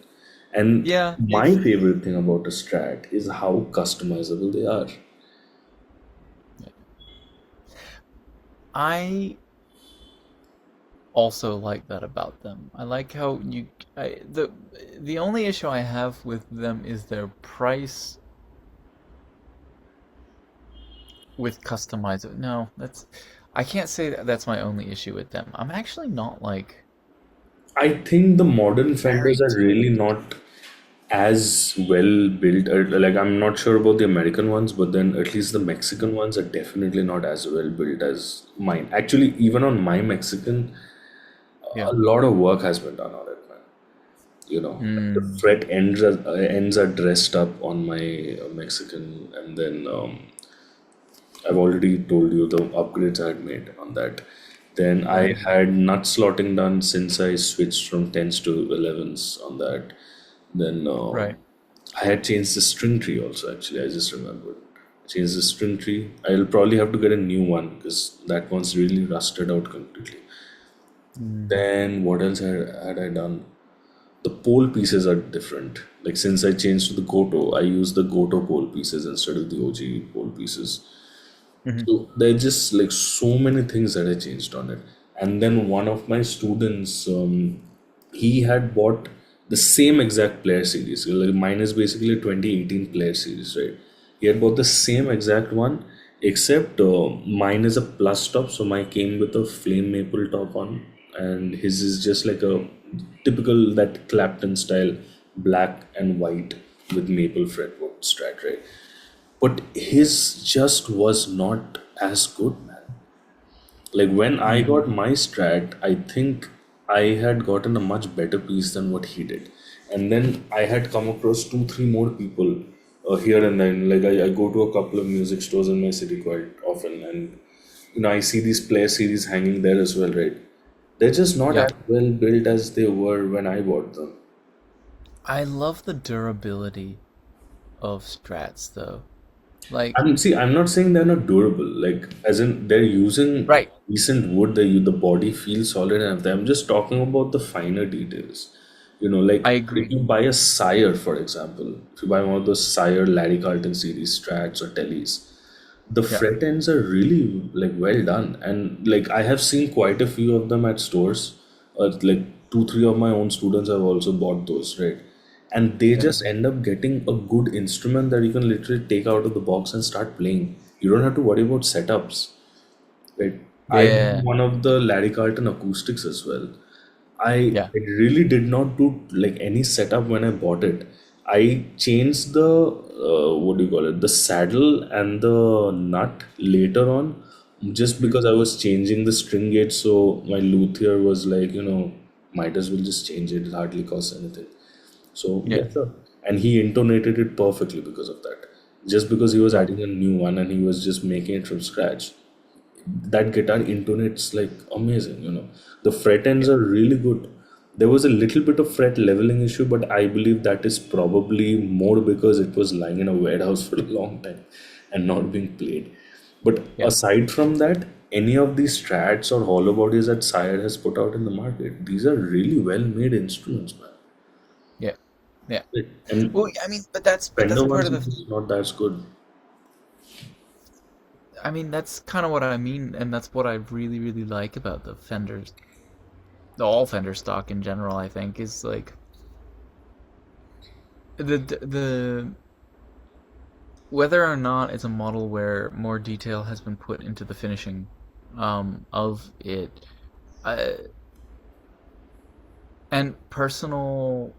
And Yeah, my they've. favorite thing about a Strat is how customizable they are. I also like that about them. I like how the only issue I have with them is their price with customizer. No, that's I can't say that that's my only issue with them. I'm actually not like I think the modern Fenders married are to really it. not as well built. Like, I'm not sure about the American ones, but then at least the Mexican ones are definitely not as well built as mine. Actually, even on my Mexican, Yeah. a lot of work has been done on it, man. The Mm, fret ends are dressed up on my Mexican, and then I've already told you the upgrades I had made on that. Then I right. had nut slotting done since I switched from 10s to 11s on that. Then Right. I had changed the string tree also, actually. I just remembered. Changed the string tree. I'll probably have to get a new one because that one's really rusted out completely. Mm, Then what else had I done? The pole pieces are different. Like since I changed to the Goto, I use the Goto pole pieces instead of the OG pole pieces. mhm, So there are just like so many things that I changed on it. And then one of my students, he had bought the same exact player series. Like mine is basically a 2018 player series, right? He had bought the same exact one, except mine is a plus top, so mine came with a flame maple top on, and his is just like a typical that Clapton style black and white with maple fretboard strat, right? But his just was not as good, man. Like when I mm, got my strat, I think I had gotten a much better piece than what he did. And then I had come across two, three more people here and then. Like I go to a couple of music stores in my city quite often, and I see these player series hanging there as well, right? They're just not yeah. as well built as they were when I bought them. I love the durability of strats though. Like, I'm not saying they're not durable. Like, as in they're using right. decent wood. The body feels solid and everything. I'm just talking about the finer details. Like I if agree. you buy a Sire, for example, if you buy one of those Sire Larry Carlton series Strats or Tellys, the Yeah. fret ends are really like well done, and like I have seen quite a few of them at stores. Like two three of my own students have also bought those, right? And they Yeah. just end up getting a good instrument that you can literally take out of the box and start playing. You don't have to worry about setups, right? I have Yeah. one of the Larry Carlton acoustics as well. Yeah. I really did not do like any setup when I bought it. I changed the what do you call it, the saddle and the nut later on, just Mhm. because I was changing the string gauge. So my luthier was like, might as well just change it. It hardly costs anything. So Yeah. yeah, sure. And he intonated it perfectly because of that. Just because he was Right. adding a new one and he was just making it from scratch, that guitar intonates like amazing. The fret ends Yeah. are really good. There was a little bit of fret leveling issue, but I believe that is probably more because it was lying in a warehouse for a long time and not being played. But Yeah. aside from that, any of these strats or hollow bodies that Sire has put out in the market, these are really well made instruments, man. Yeah. Yeah. And Well, I mean, but that's Fender part ones of are the. just not as good. I mean, that's kind of what I mean, and that's what I really, really like about the Fenders, the all Fender stock in general. I think is like the whether or not it's a model where more detail has been put into the finishing of it, uh, and personal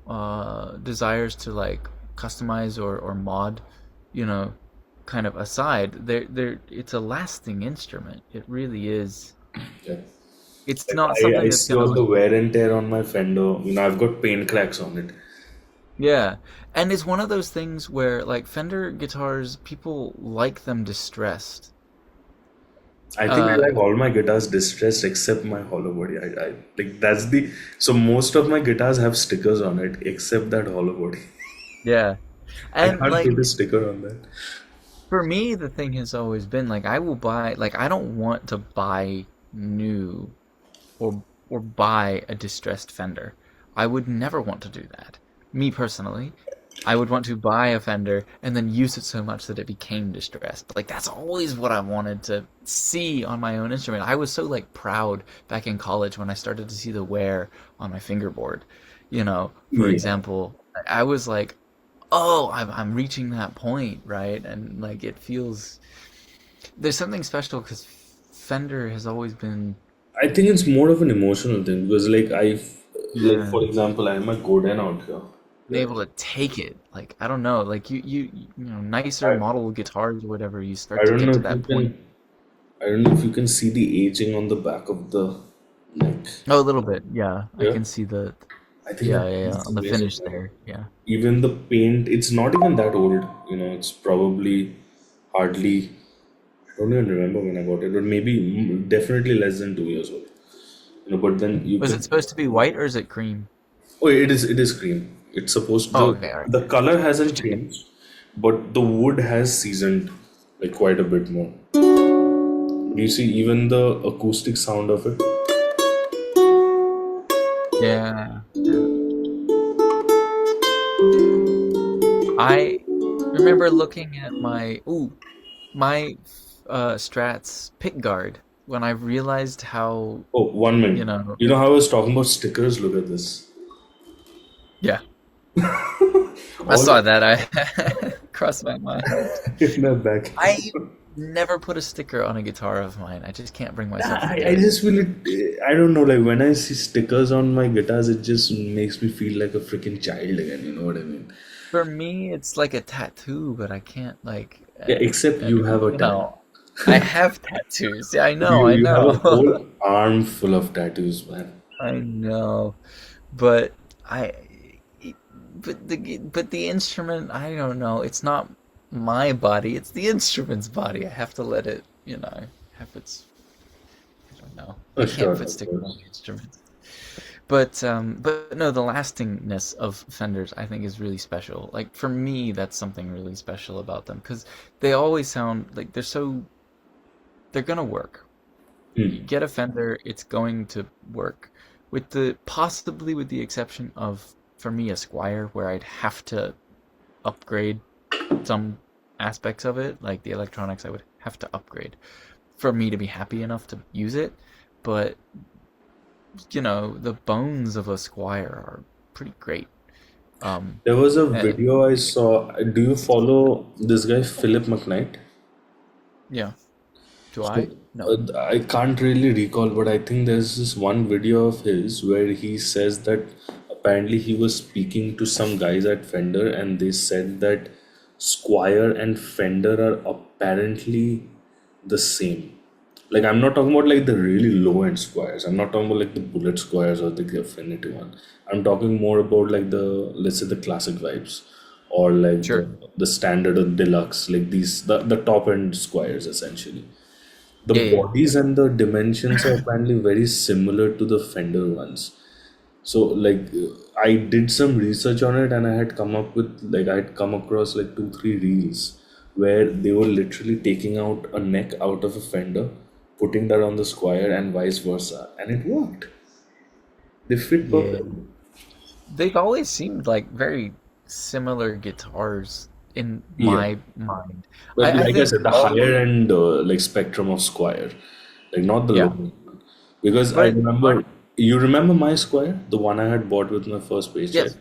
desires to like customize or mod, you know, kind of aside, there it's a lasting instrument. It really is. Yeah. It's Like not I something that's see gonna all the like. wear and tear on my Fender. I've got paint cracks on it. Yeah. And it's one of those things where like Fender guitars, people like them distressed. I think I Uh like all my guitars distressed except my hollow body. I like that's the so most of my guitars have stickers on it except that hollow body. yeah. I And can't like put a sticker on that. For me, the thing has always been like I will buy like I don't want to buy new or buy a distressed Fender. I would never want to do that. Me personally, I would want to buy a Fender and then use it so much that it became distressed. Like that's always what I wanted to see on my own instrument. I was so like proud back in college when I started to see the wear on my fingerboard. For Yeah. example, I was like, "Oh, I'm reaching that point, right?" And like it feels there's something special because Fender has always been I think it's more of an emotional thing because, like yeah for example, I'm a Godin out here. been Right? able to take it. Like I don't know, like nicer model guitars or whatever, you I start to don't get know to if you that point. can. I don't know if you can see the aging on the back of the neck. Oh, a little bit, yeah. I Yeah, can see the I think yeah, that yeah, yeah, is on the amazing. finish there. Yeah. Even the paint, it's not even that old. It's probably hardly. I don't even remember when I got it, but maybe definitely less than 2 years old. But then you Was it can. supposed to be white or is it cream? Oh, it is cream. It's supposed Oh, the okay, all right. the color Just hasn't checking. changed, but the wood has seasoned like quite a bit more. Do you see even the acoustic sound of it? Yeah, yeah. I remember looking at my Strats pick guard when I realized how, Oh, 1 minute. you know, You know how I was talking about stickers? Look at this. yeah, I All saw that. I crossed my mind. in the back. I never put a sticker on a guitar of mine. I just can't bring myself to do I it. just feel it. I don't know. Like when I see stickers on my guitars, it just makes me feel like a freaking child again. You know what I mean? For me, it's like a tattoo, but I can't like, Yeah, except you have a tattoo. I have tattoos. Yeah, I know, You I you have a know, whole arm full of tattoos, man. I know. But I, but the instrument, I don't know. It's not my body. It's the instrument's body. I have to let it, have its. I don't know. I can't Sure, put of stickers on course. the instrument. But no, the lastingness of Fenders I think is really special. Like for me, that's something really special about them because they always sound like they're gonna work. You Hmm. get a Fender, it's going to work. With the possibly with the exception of for me a Squire where I'd have to upgrade some aspects of it, like the electronics I would have to upgrade for me to be happy enough to use it. But the bones of a Squire are pretty great. Um, There was a and video I saw. Do you follow this guy, Philip McKnight? yeah, do So I? No. I can't really recall, but I think there's this one video of his where he says that apparently he was speaking to some guys at Fender and they said that Squire and Fender are apparently the same. Like I'm not talking about like the really low end Squires. I'm not talking about like the Bullet Squires or the Affinity one. I'm talking more about like the, let's say, the classic vibes or like the Sure. the standard or deluxe, like the top end Squires essentially. The Yeah, yeah, bodies and the dimensions are apparently very similar to the Fender ones. So I did some research on it and I had come across like two, three reels where they were literally taking out a neck out of a Fender, putting that on the Squire and vice versa. And it worked. They fit yeah. perfectly. They've always seemed like very similar guitars in Yeah. my mind. But I like I think said, the all higher end like spectrum of Squire, like not the low yeah, end one. Because I but remember, you remember my Squire, the one I had bought with my first paycheck, yes,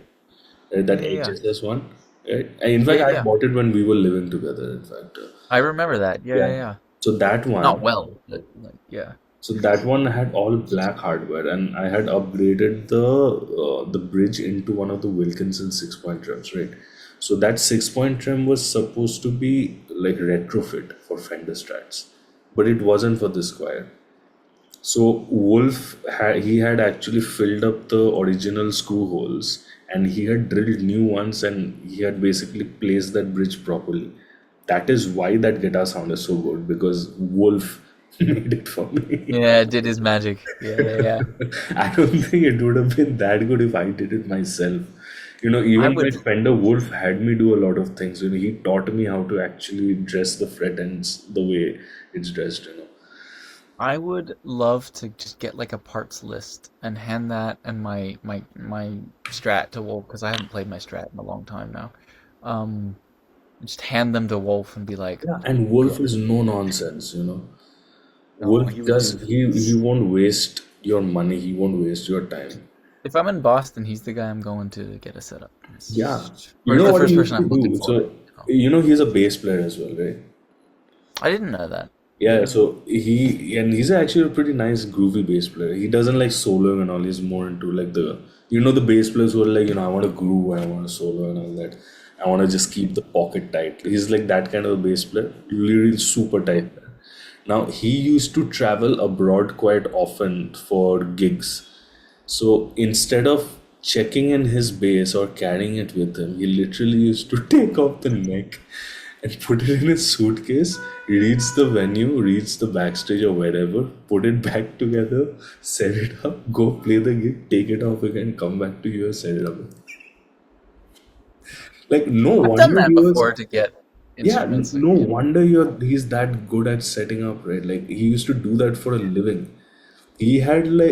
that yeah, yeah, HSS one. Right? And in yeah, fact, yeah, I yeah. bought it when we were living together. In fact, I remember that. Yeah, yeah. yeah, yeah. So that Not one, well, but like yeah, so that one had all black hardware, and I had upgraded the bridge into one of the Wilkinson 6-point trims, right? So that 6-point trim was supposed to be like retrofit for Fender Strats, but it wasn't for this Squire. So he had actually filled up the original screw holes and he had drilled new ones and he had basically placed that bridge properly. That is why that guitar sound is so good because Wolf made it for me. yeah. It did his magic. Yeah, yeah, yeah. I don't think it would have been that good if I did it myself. I Even my would Fender Wolf had me do a lot of things. He taught me how to actually dress the fret ends the way it's dressed. I would love to just get like a parts list and hand that and my Strat to Wolf because I haven't played my Strat in a long time now. Um, just hand them to Wolf and be like, Yeah, and Wolf "Look, is no nonsense. no, Wolf he would do does he this." won't waste your money, he won't waste your time. If I'm in Boston, he's the guy I'm going to get a setup. Yeah. It's You know the what he first used person to I'm looking do? for. So he's a bass player as well, right? I didn't know that. Yeah, so he's actually a pretty nice groovy bass player. He doesn't like soloing and all. He's more into like the bass players who are like, I want to groove and I want to solo and all that. I want to just keep the pocket tight. He's like that kind of a bass player, really super Yeah. tight. Now he used to travel abroad quite often for gigs. So instead of checking in his bass or carrying it with him, he literally used to take off the neck and put it in his suitcase, reach the venue, reach the backstage or wherever, put it back together, set it up, go play the gig, take it off again, come back to here, set it up. Like no I've done wonder that he was before to get yeah, instruments. no wonder he's that good at setting up, right? Like he used to do that for a living.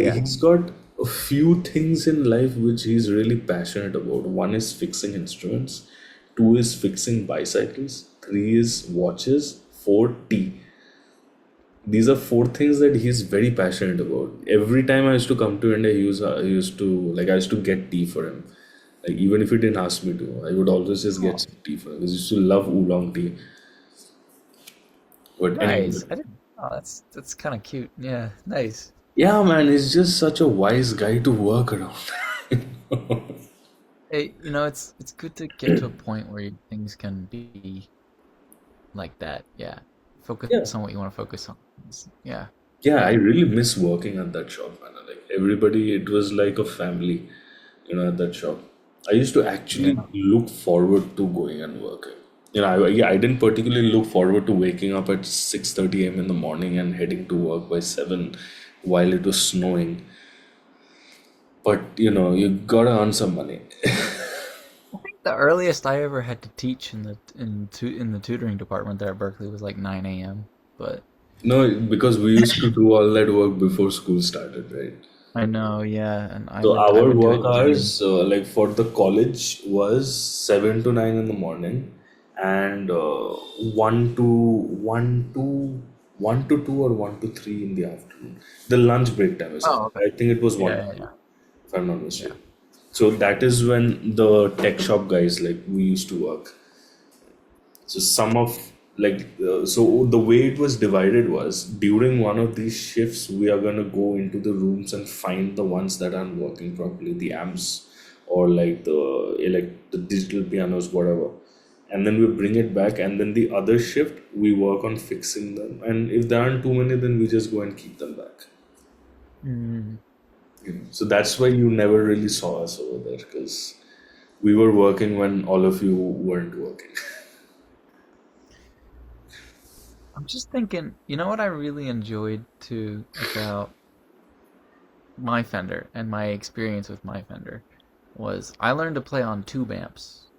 Yeah. He's got a few things in life which he's really passionate about. One is fixing instruments, two is fixing bicycles, three is watches, four tea. These are four things that he's very passionate about. Every time I used to come to India, I used to get tea for him. Like even if he didn't ask me to, I would always just get Oh, some tea for him. Because he used to love oolong tea. But anyway, nice. I didn't. Oh, that's kind of cute. Yeah, nice. yeah, man, he's just such a wise guy to work around. Hey, it's good to get to a point where things can be like that. Yeah, focus Yeah. on what you want to focus on. Yeah, Yeah, I yeah, really miss working at that shop, man. Like everybody, it was like a family, at that shop. I used to actually yeah. look forward to going and working. I didn't particularly look forward to waking up at 6:30 a.m. in the morning and heading to work by 7 while it was snowing. But, you gotta earn some money. I think the earliest I ever had to teach in the tutoring department there at Berkeley was like 9 a.m. But No, because we used to do all that work before school started, right? I know, yeah, and So I our would do work it during. hours, like for the college, was 7 to 9 in the morning, and 1 to 2 or 1 to 3 in the afternoon. The lunch break time is. Oh, okay. I think it was one Yeah, to yeah, two, yeah, if I'm not yeah. mistaken. So that is when the tech shop guys like we used to work. So so the way it was divided was during one of these shifts we are gonna go into the rooms and find the ones that aren't working properly, the amps or like the digital pianos, whatever. And then we bring it back, and then the other shift we work on fixing them. And if there aren't too many, then we just go and keep them back. Mm. So that's why you never really saw us over there because we were working when all of you weren't working. I'm just thinking, you know what I really enjoyed too about my Fender and my experience with my Fender was I learned to play on tube amps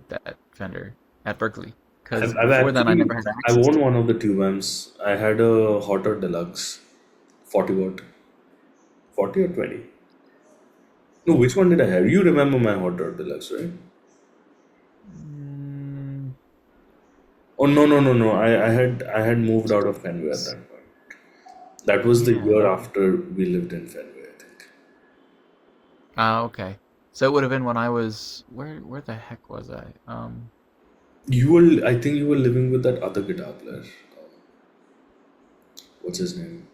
that Fender at Berkeley because I've before then I actually never had I access won to it. one of the tube amps. I had a Hot or Deluxe, 40 watt, 40 or 20. No, which one did I have? You remember my Hot or Deluxe, right? Mm, Oh no. I had moved out of Fenway at that point. That was the yeah. year after we lived in Fenway, I think. Ah, okay. So it would have been when I was where the heck was I? I think you were living with that other guitar player. What's his name?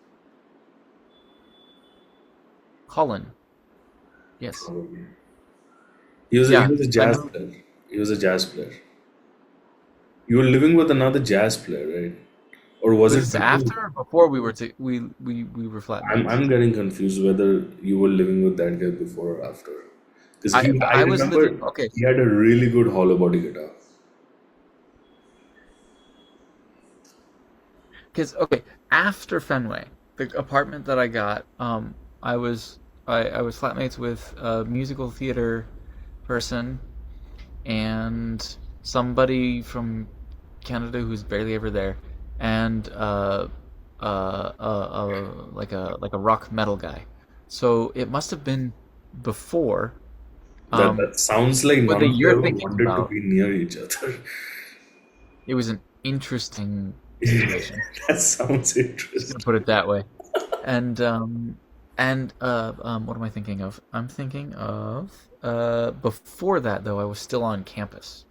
Colin. Yes. Probably. He Yeah. was a I jazz moved. player. He was a jazz player. You were living with another jazz player, right? Or was Was it this before? after or before we were we were I'm flatmates? getting confused whether you were living with that guy before or after. Because I I was living. remember Okay. he had a really good hollow body guitar. Because okay, after Fenway, the apartment that I got, I was flatmates with a musical theater person, and somebody from Canada who's barely ever there, and like a rock metal guy. So it must have been before. That sounds like none Whether of you you're ever thinking wanted to about, be near each other. it was an interesting situation. That sounds Just gonna interesting. put it that way. And what am I thinking of? I'm thinking of before that though, I was still on campus.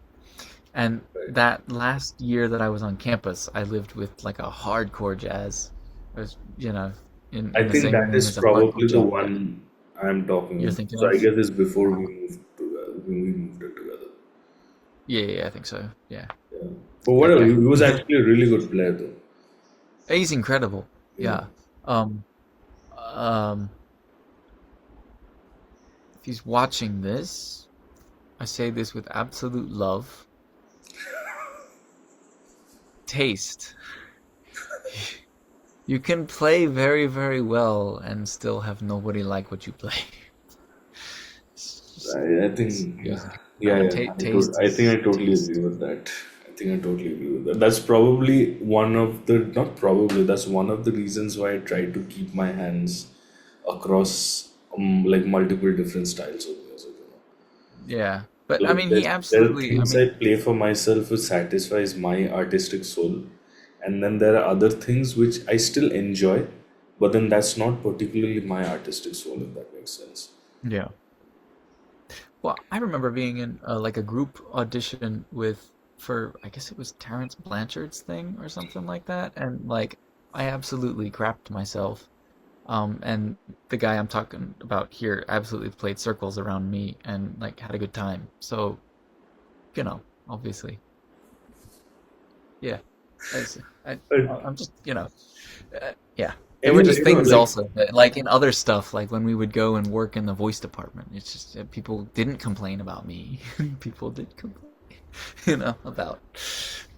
And Right. that last year that I was on campus, I lived with like a hardcore jazz. I was, I in the think same that room is as a hardcore probably the jazz guy. one I'm talking You're about. thinking So I of? guess it's before we moved together, when we moved it together. Yeah, yeah, I think so. Yeah, Yeah. But that whatever, guy. he was actually a really good player though. He's incredible. Yeah. Yeah. Um, um, if he's watching this, I say this with absolute love, taste. You can play very, very well and still have nobody like what you play. It's just, I it's think, just yeah, yeah. taste I think is I totally taste. agree with that. I think I totally agree with that. That's probably one of the, not probably, that's one of the reasons why I try to keep my hands across like multiple different styles of music. Yeah. But I Like mean, he there are absolutely, I things I mean, play for myself which satisfies my artistic soul, and then there are other things which I still enjoy, but then that's not particularly my artistic soul, if that makes sense. yeah. Well, I remember being in like a group audition for I guess it was Terrence Blanchard's thing or something like that, and like I absolutely crapped myself. And the guy I'm talking about here absolutely played circles around me and like had a good time. So, obviously, yeah. As I, But I'm just, yeah. There were anyway, just things like also that, like in other stuff, like when we would go and work in the voice department. It's just people didn't complain about me. People did complain, about.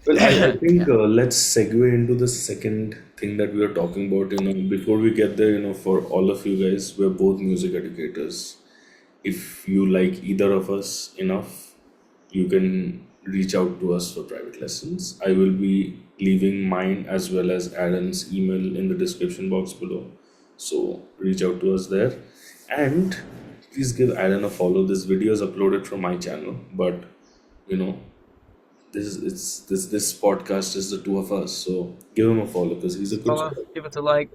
well, I think Yeah. let's segue into the second thing that we are talking about. Before we get there, for all of you guys, we're both music educators. If you like either of us enough, you can reach out to us for private lessons. I will be leaving mine as well as Aaron's email in the description box below. So reach out to us there. And please give Aaron a follow. This video is uploaded from my channel, but you know, this podcast is the two of us. So give him a follow because he's a good Follow, friend. give it a like,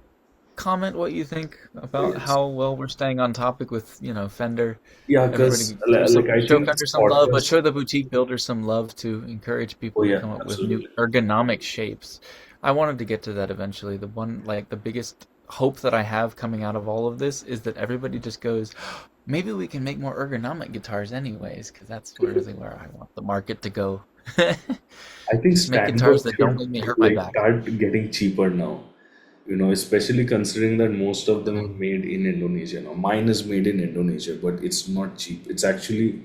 comment what you think about Yes. how well we're staying on topic with, Fender. Yeah, because Everybody give us like I show think Fender this some love, but podcast. show the boutique builders some love to encourage Oh people to yeah, come up with new absolutely. ergonomic shapes. I wanted to get to that eventually. The biggest hope that I have coming out of all of this is that everybody just goes, maybe we can make more ergonomic guitars anyways, because that's really where I want the market to go. I think Just make guitars Steinberg that don't should make me hurt my like back. start getting cheaper now. Especially considering that most of them are made in Indonesia now. Mine is made in Indonesia, but it's not cheap. It's actually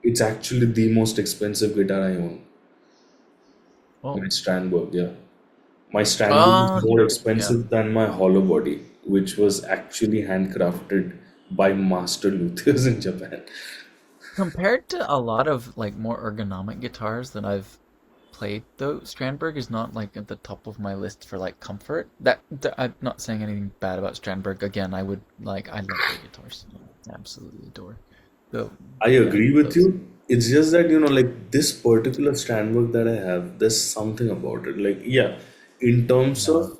the most expensive guitar I own. My Oh, Strandberg, yeah. My Strandberg is more yeah. expensive than my hollow body, which was actually handcrafted by master luthiers in Japan. Compared to a lot of like more ergonomic guitars that I've played, though, Strandberg is not like at the top of my list for like comfort. I'm not saying anything bad about Strandberg. Again, I love their guitars. Absolutely adore. Though, I yeah, agree with those. you. It's just that, like this particular stand work that I have, there's something about it. Like, yeah, in terms of, No,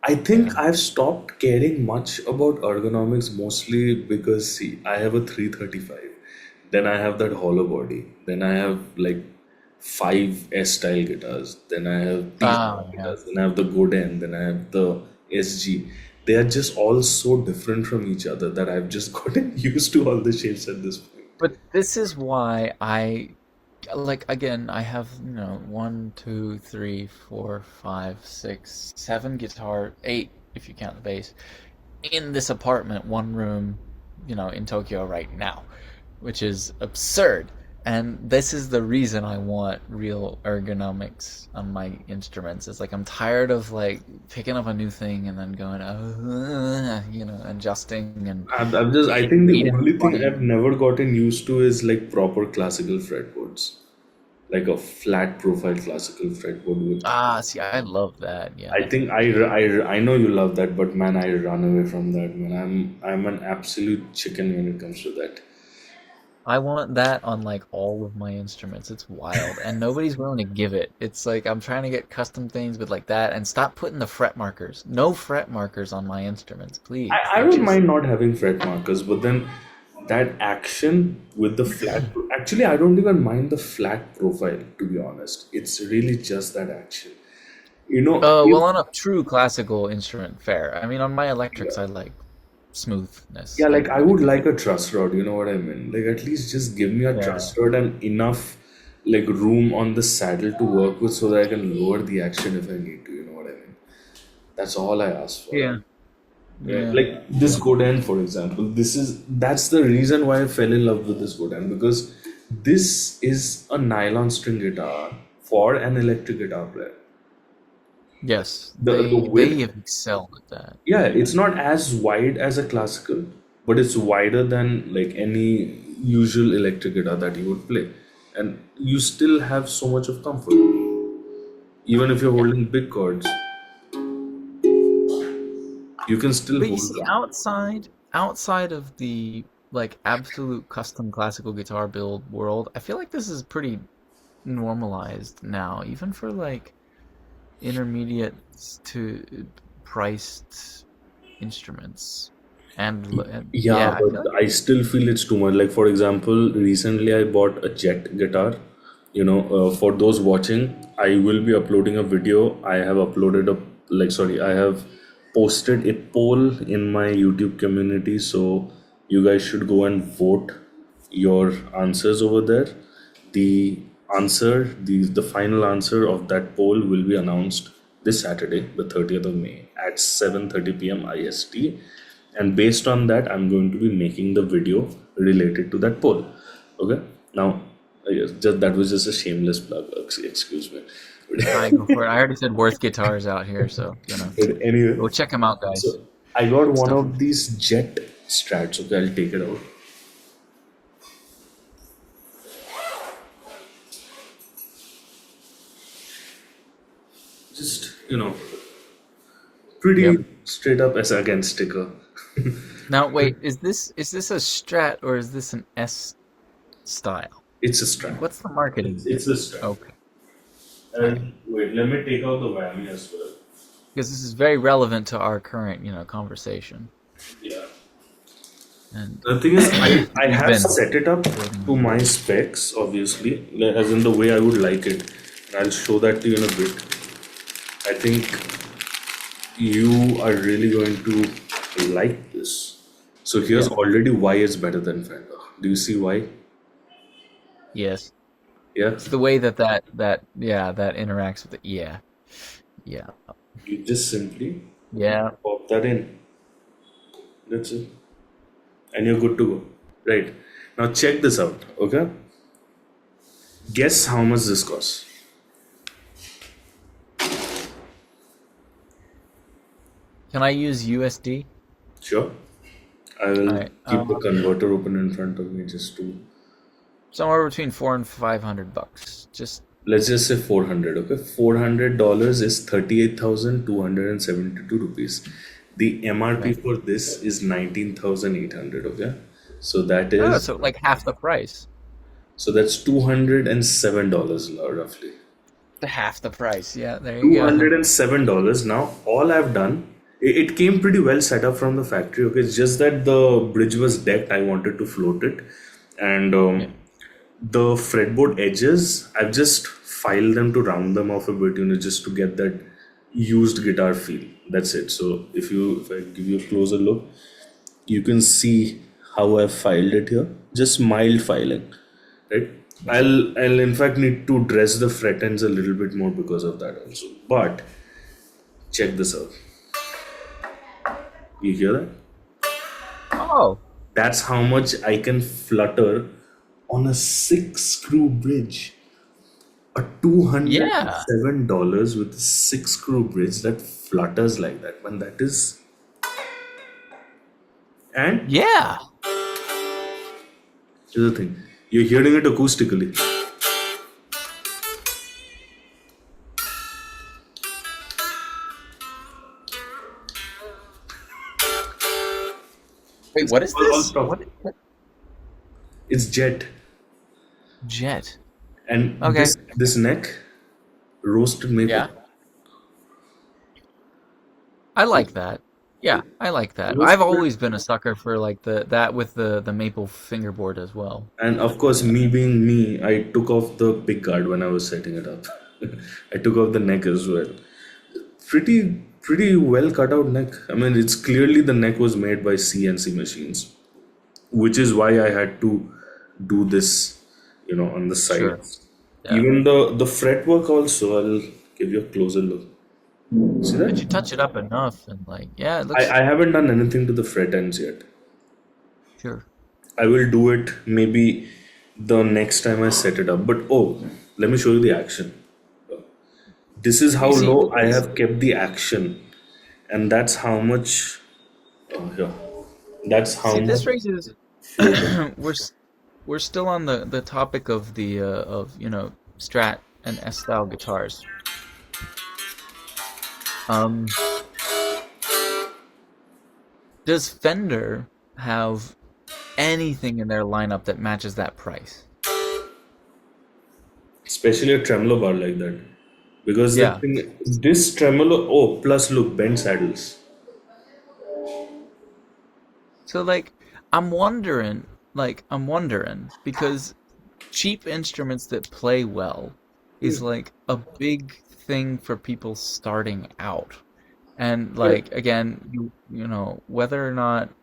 I think yeah. I've stopped caring much about ergonomics mostly because, see, I have a 335. Then I have that hollow body. Then I have like five S style guitars. Then I have T style Yeah. guitars. Then I have the Godin. Then I have the SG. They are just all so different from each other that I've just gotten used to all the shapes at this point. But this is why like again, I have, one, two, three, four, five, six, seven guitar, eight if you count the bass, in this apartment, one room, in Tokyo right now, which is absurd. And this is the reason I want real ergonomics on my instruments. It's like I'm tired of like picking up a new thing and then going, adjusting and I getting think the eight in only thing 20. I've never gotten used to is like proper classical fretboards. like a flat profile classical fretboard with. Ah, see, I love that. Yeah, I that's think I know you love that, but man, I run away from that, man. I'm an absolute chicken when it comes to that. I want that on like all of my instruments. It's wild, and nobody's willing to give it. It's like I'm trying to get custom things with like that, and stop putting the fret markers. No fret markers on my instruments, please. I They're don't just mind not having fret markers, but then that action with the flat. Actually, I don't even mind the flat profile, to be honest. It's really just that action. You know, well, on a true classical instrument, fair. I mean, on my electrics, I like smoothness. yeah, I like I like would like a truss rod, you know what I mean? Like at least just give me a yeah, truss rod and enough like room on the saddle to work with so that I can lower the action if I need to, you know what I mean? That's all I ask for. yeah, Right? yeah. Like this Godin, for example, that's the reason why I fell in love with this Godin because this is a nylon string guitar for an electric guitar player. Yes, The they width, have excelled at that. yeah, Yeah. it's not as wide as a classical, but it's wider than like any usual electric guitar that you would play, and you still have so much of comfort, even if you're Yeah. holding big chords, you can still But you hold see, them. outside of the like absolute custom classical guitar build world, I feel like this is pretty normalized now, even for like intermediate to priced instruments. And Yeah, yeah, I feel but like I still feel it's too much. Like, for example, recently I bought a jet guitar. For those watching, I will be uploading a video. I have uploaded I have posted a poll in my YouTube community. So you guys should go and vote your answers over there. The the final answer of that poll will be announced this Saturday, the 30th of May at 7:30 p.m. IST. And based on that, I'm going to be making the video related to that poll. Okay. Now, yes, just that was just a shameless plug. Excuse me. I go for it. I already said worth guitars out here, so But anyway, go check them out, guys. so I got one Stuff. of these jet strats. Okay, I'll take it out. Just Yep. pretty straight up as again sticker. Now wait, is this a Strat or is this an S style? It's a Like, strat. what's the marketing It's here? a strat. Okay, all right. And wait, let me take out the whammy as well. Because this is very relevant to our current, conversation. Yeah. And The thing is, I we've have been set it up building to on my that. specs, obviously, as in the way I would like it. And I'll show that to you in a bit. I think you are really going to like this. So here's Yeah. already why it's better than Fender. Do you see why? Yes. Yeah. It's the way that interacts with it. Yeah. Yeah. You just simply Yeah. pop that in. That's it. And you're good to go. Right. Now check this out. Okay. Guess how much this costs. Can I use USD? Sure. I All will right. keep the converter open in front of me just to. Somewhere between $400 and $500. Let's just say 400. Okay. $400 is 38,272 rupees. The MRP Right. for this is 19,800. Okay. So Oh, so like half the price. that's $207 roughly. Half the price. Yeah, there you go. $207. Now, all I've done, it came pretty well set up from the factory. Okay, it's just that the bridge was decked. I wanted to float it, and Yeah. the fretboard edges, I've just filed them to round them off a bit, just to get that used guitar feel. That's it. So if I give you a closer look, you can see how I've filed it here. Just mild filing, right? Yeah. I'll in fact need to dress the fret ends a little bit more because of that also. But check this out. You hear that? Oh, That's how much I can flutter on a 6 screw bridge. A yeah. $207 with a 6 screw bridge that flutters like that, man. That is. And Yeah. here's the thing, you're hearing it acoustically. Wait, It's what is all this? stock. What It's jet, jet? and Okay. this neck roasted maple. Yeah. I like that. Yeah, I like that. I've Roasted, always been a sucker for like that with the maple fingerboard as well. and of course, Yeah, me being me, I took off the pick guard when I was setting it up. I took off the neck as well. Pretty well cut out neck. I mean, it's clearly the neck was made by CNC machines, which is why I had to do this, on the sure. sides. Yeah. Even the fretwork also, I'll give you a closer look. See But you that? touch it up enough and like, yeah, it I, looks I haven't done anything to the fret ends yet. sure. I will do it maybe the next time I set it up. But oh, let me show you the action. This is how You see, low I this have kept the action, and that's how much. Here, that's how see much this raises floating. we're s- we're still on the topic of the of Strat and S style guitars. Um, does Fender have anything in their lineup that matches that price? Especially a tremolo bar like that. Because the Yeah. thing, this tremolo, oh, plus look, bent saddles. So I'm wondering because cheap instruments that play well is like a big thing for people starting out. And Yeah. like again, whether or not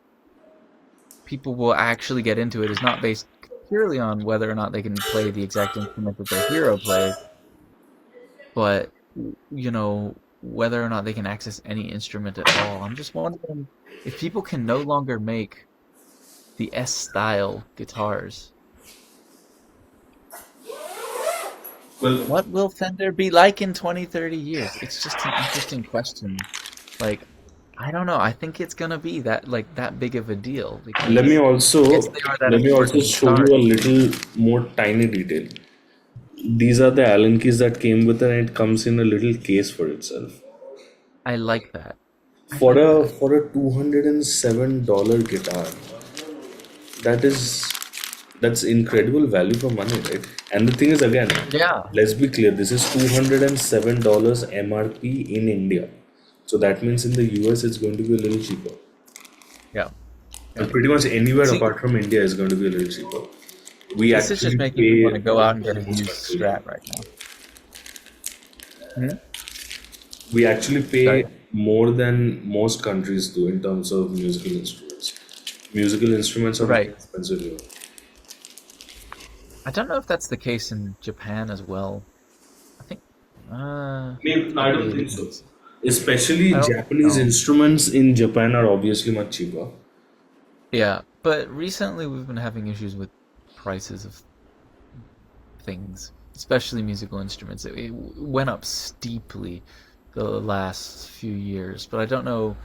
people will actually get into it is not based purely on whether or not they can play the exact instrument that their hero plays, but whether or not they can access any instrument at all. I'm just wondering if people can no longer make the S style guitars. Well, What will Fender be like in 20, 30 years? It's just an interesting question. Like, I don't know. I think it's gonna be that big of a deal let me because also yes, they are that let me also important to show you start. a little more tiny detail. These are the Allen keys that came with it, and it comes in a little case for itself. I like that. I For like a that. for a $207 guitar, that is that's incredible value for money, right? And the thing is, again, Yeah. let's be clear, this is $207 MRP in India. So that means in the US it's going to be a little cheaper. Yeah. Yeah. And pretty much anywhere See, apart from India is going to be a little cheaper. We this is just actually making me want pay to go more out and than get a most used countries. Strat right now. Hmm? We actually pay Sorry. more than most countries do in terms of musical instruments. Musical instruments are more Right. expensive here. I don't know if that's the case in Japan as well. I think Maybe, I don't probably the think so. case. Especially I don't think Japanese so. instruments in Japan are obviously much cheaper. Yeah, but recently we've been having issues with prices of things, especially musical instruments. It went up steeply the last few years, but I don't know.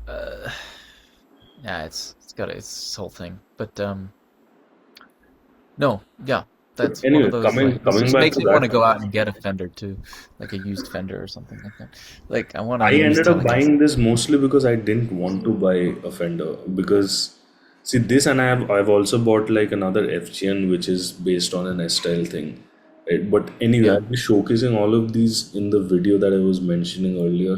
Uh, yeah, it's got its whole thing. But no, yeah, But that's one of anyway, those coming like this coming just back makes to me want to that, go out and get a Fender too, like a used Fender or something like that. Like I want a I used ended up Telecaster. buying this mostly because I didn't want to buy a Fender because see this, and I've also bought like another FGN which is based on an S style thing. Right? But anyway, Yeah. I'll be showcasing all of these in the video that I was mentioning earlier.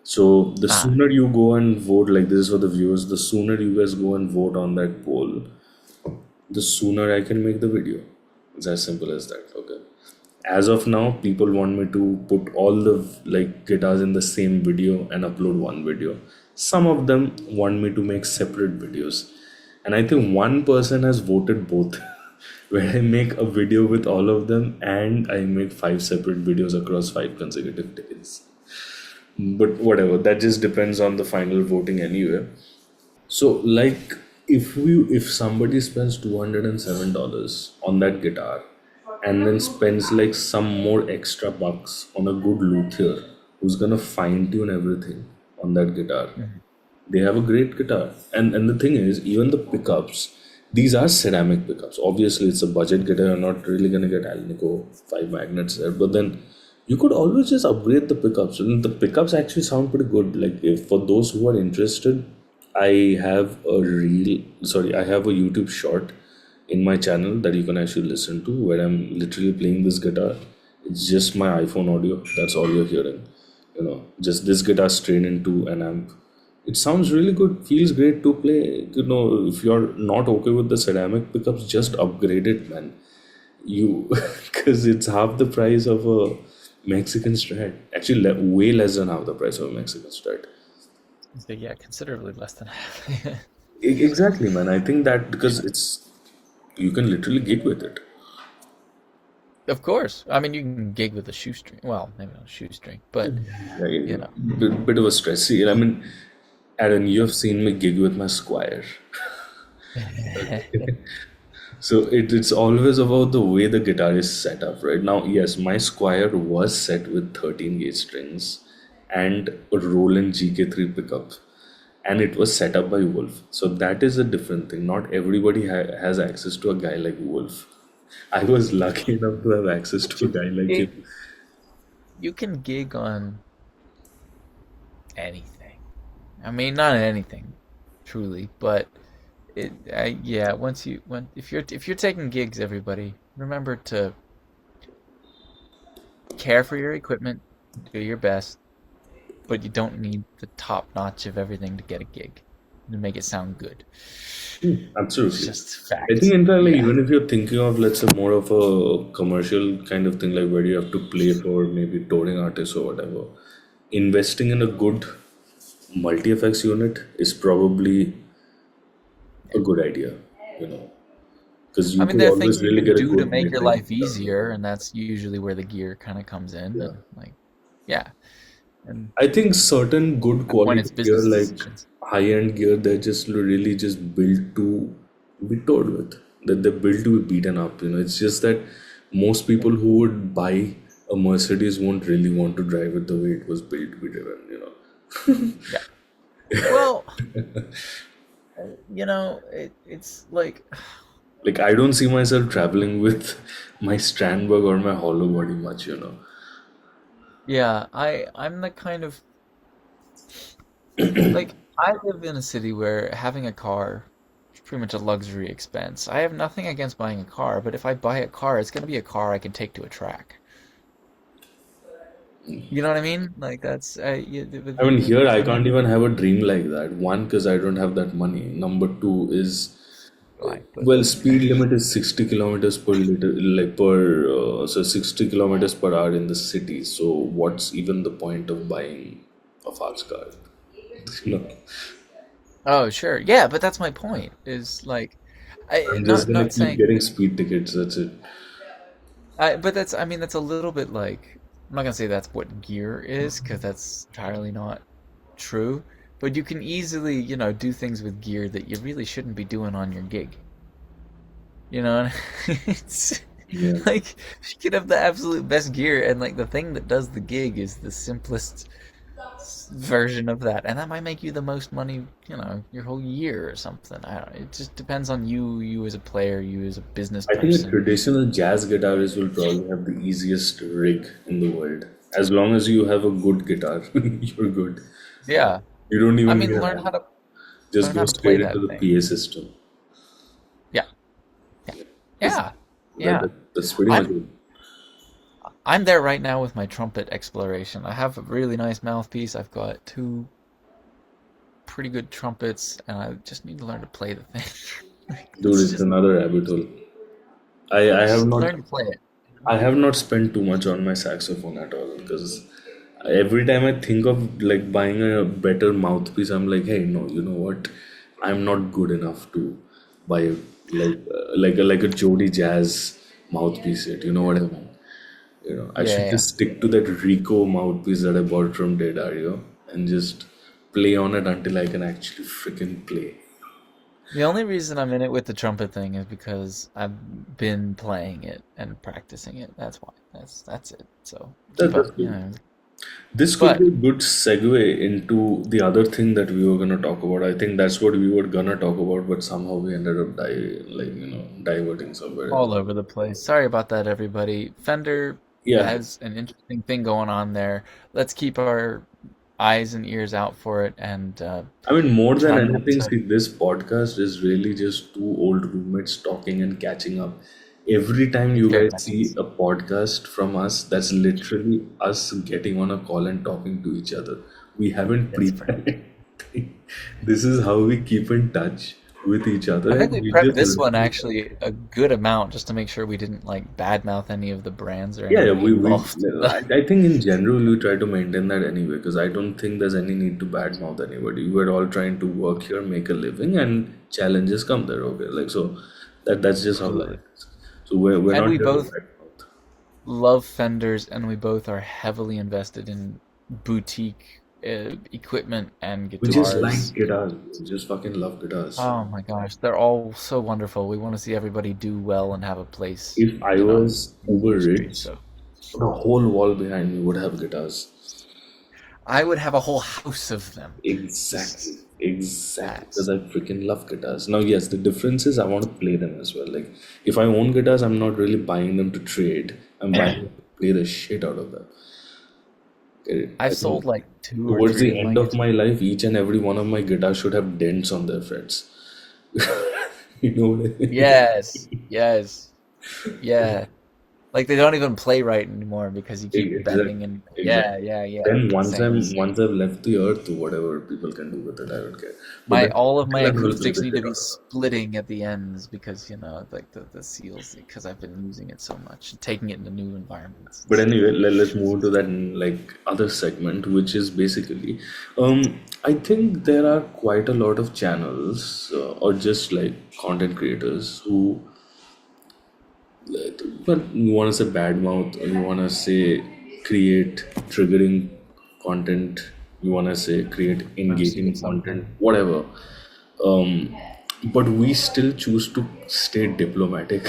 So the Ah, sooner you go and vote, like this is for the viewers, the sooner you guys go and vote on that poll, the sooner I can make the video. It's as simple as that. Okay. As of now, people want me to put all the like guitars in the same video and upload one video. Some of them want me to make separate videos. And I think one person has voted both, where I make a video with all of them and I make five separate videos across 5 consecutive days. But whatever, that just depends on the final voting anyway. So, like, if somebody spends $207 on that guitar, and then spends like some more extra bucks on a good luthier who's gonna fine tune everything on that guitar, mhm. they have a great guitar. And the thing is, even the pickups, these are ceramic pickups. Obviously, it's a budget guitar. You're not really gonna get Alnico 5 magnets there, but then you could always just upgrade the pickups. And the pickups actually sound pretty good. Like if for those who are interested, I have a I have a YouTube short in my channel that you can actually listen to where I'm literally playing this guitar. It's just my iPhone audio. That's all you're hearing. Just this guitar straight into an amp. It sounds really good, feels great to play. If you're not okay with the ceramic pickups, just upgrade it, man. You, because it's half the price of a Mexican Strat. Actually, way less than half the price of a Mexican Strat. So yeah, considerably less than half. Exactly, man. I think that because you can literally gig with it. Of course. I mean, you can gig with a shoestring. Well, maybe not a shoestring, but you Right? know. Bit of a stress. See, I mean, Aaron, you have seen me gig with my Squire. So it's always about the way the guitar is set up, right? Now, yes, my Squire was set with 13 gauge strings and a Roland GK3 pickup, and it was set up by Wolf. So that is a different thing. Not everybody has access to a guy like Wolf. I was lucky enough to have access But to a you guy can like gig, him. you can gig on anything. I mean, not anything, truly, but yeah. If you're taking gigs, everybody remember to care for your equipment, do your best, but you don't need the top notch of everything to get a gig to make it sound good. It's Absolutely. just I think fact. entirely, Yeah. even if you're thinking of, let's say, more of a commercial kind of thing, like where you have to play for maybe touring artists or whatever, investing in a good multi effects unit is probably a good idea, you know, because I you mean, could there are things always you really can get a do to good make mid your range life guitar. easier, and that's usually where the gear kind of comes in, Yeah. and like, yeah. And I think certain good at that point, quality it's gear, business like decisions. high-end gear, they're just really just built to be toured with. That they're built to be beaten up. It's just that most Yeah. people who would buy a Mercedes won't really want to drive it the way it was built to be driven. Yeah. Well, it's like, Like I don't see myself traveling with my Strandberg or my hollow body much. yeah, I'm the kind of like I live in a city where having a car is pretty much a luxury expense. I have nothing against buying a car, but if I buy a car, it's gonna be a car I can take to a track. You know what I mean? Like that's I mean, here I I mean, can't even have a dream like that. One, because I don't have that money. Number two is, right, but well, speed limit is 60 kilometers per liter, like so 60 kilometers per hour in the city. So what's even the point of buying a fast car? You know, oh, sure. Yeah, but that's my point. Is like I I'm just not gonna not keep saying getting speed tickets. That's it. but that's I mean that's a little bit like I'm not gonna say that's what gear is because that's entirely not true. But you can easily, do things with gear that you really shouldn't be doing on your gig. You know, it's Yeah. like you could have the absolute best gear, and like the thing that does the gig is the simplest version of that, and that might make you the most money, your whole year or something. I don't know. It just depends on you as a player, you as a business I think a person. traditional jazz guitarist will probably have the easiest rig in the world. As long as you have a good guitar, you're good. Yeah, You don't I even need mean, an learn how amp. to Just learn how go to play straight into that the thing. PA system. Yeah, yeah, Is yeah, that, yeah. that's pretty much I'm it. I'm there right now with my trumpet exploration. I have a really nice mouthpiece. I've got two pretty good trumpets, and I just need to learn to play the thing. Like, Dude, that's it's just another rabbit hole. I have just not learn to play it. I have not spent too much on my saxophone at all because every time I think of like buying a better mouthpiece, I'm like, hey, no, you know what? I'm not good enough to buy like a Jody Jazz mouthpiece yet. You know what I mean? I Yeah, should yeah. just stick to that Rico mouthpiece that I bought from Dedario and just play on it until I can actually freaking play. The only reason I'm in it with the trumpet thing is because I've been playing it and practicing it. That's why. That's it. So keep That's up, cool. This could But be a good segue into the other thing that we were gonna talk about. I think that's what we were gonna talk about, but somehow we ended up diverting somewhere else. all over the place. Sorry about that, everybody. Fender Yeah, has an interesting thing going on there. Let's keep our eyes and ears out for it, and I mean, more than try not anything, to see, this podcast is really just two old roommates talking and catching up. Every time it's you very guys see nice. a podcast from us, that's literally us getting on a call and talking to each other. We haven't It's pretty prepared anything. This is how we keep in touch with each I other, think and we we prepped just this one literally. actually a good amount just to make sure we didn't like badmouth any of the brands or Yeah, yeah, anybody involved. I think in general we try to maintain that anyway, because I don't think there's any need to badmouth anybody. We're all trying to work here, make a living, and challenges come there. Okay, like so, that's just how life Absolutely. is. So we're And not we here to both badmouth, love Fenders, and we both are heavily invested in boutique equipment and we just like guitars. guitars. We just fucking love guitars. Oh my gosh, they're all so wonderful. We want to see everybody do well and have a place, If I was in the uber industry. rich, So the whole wall behind me would have guitars. I would have a whole house of them. Exactly, Just exactly. that. Because I freaking love guitars. Now, yes, the difference is I want to play them as well. Like, if I own guitars, I'm not really buying them to trade. I'm buying them to play the shit out of them. Okay? I I've think sold like two or towards three the of my end of guitars. my life, each and every one of my guitars should have dents on their frets. You know what I mean? Yes, yes, yeah. Like they don't even play right anymore because you keep bending Exactly, and exactly. yeah, yeah, yeah. Then Same, once same. I've left the earth, whatever people can do with it, I don't care. But My then all of my till then, we'll play acoustics the need to shit be out of it. splitting at the ends because like the seals because I've been using it so much, taking it into new environments and But stuff. anyway, let's move to that like other segment, which is basically, I think there are quite a lot of channels or just like content creators who, well, you want to say bad mouth, or you want to say create triggering content, you want to say create I'm seeing engaging content, something. whatever. Um, but we still choose to stay diplomatic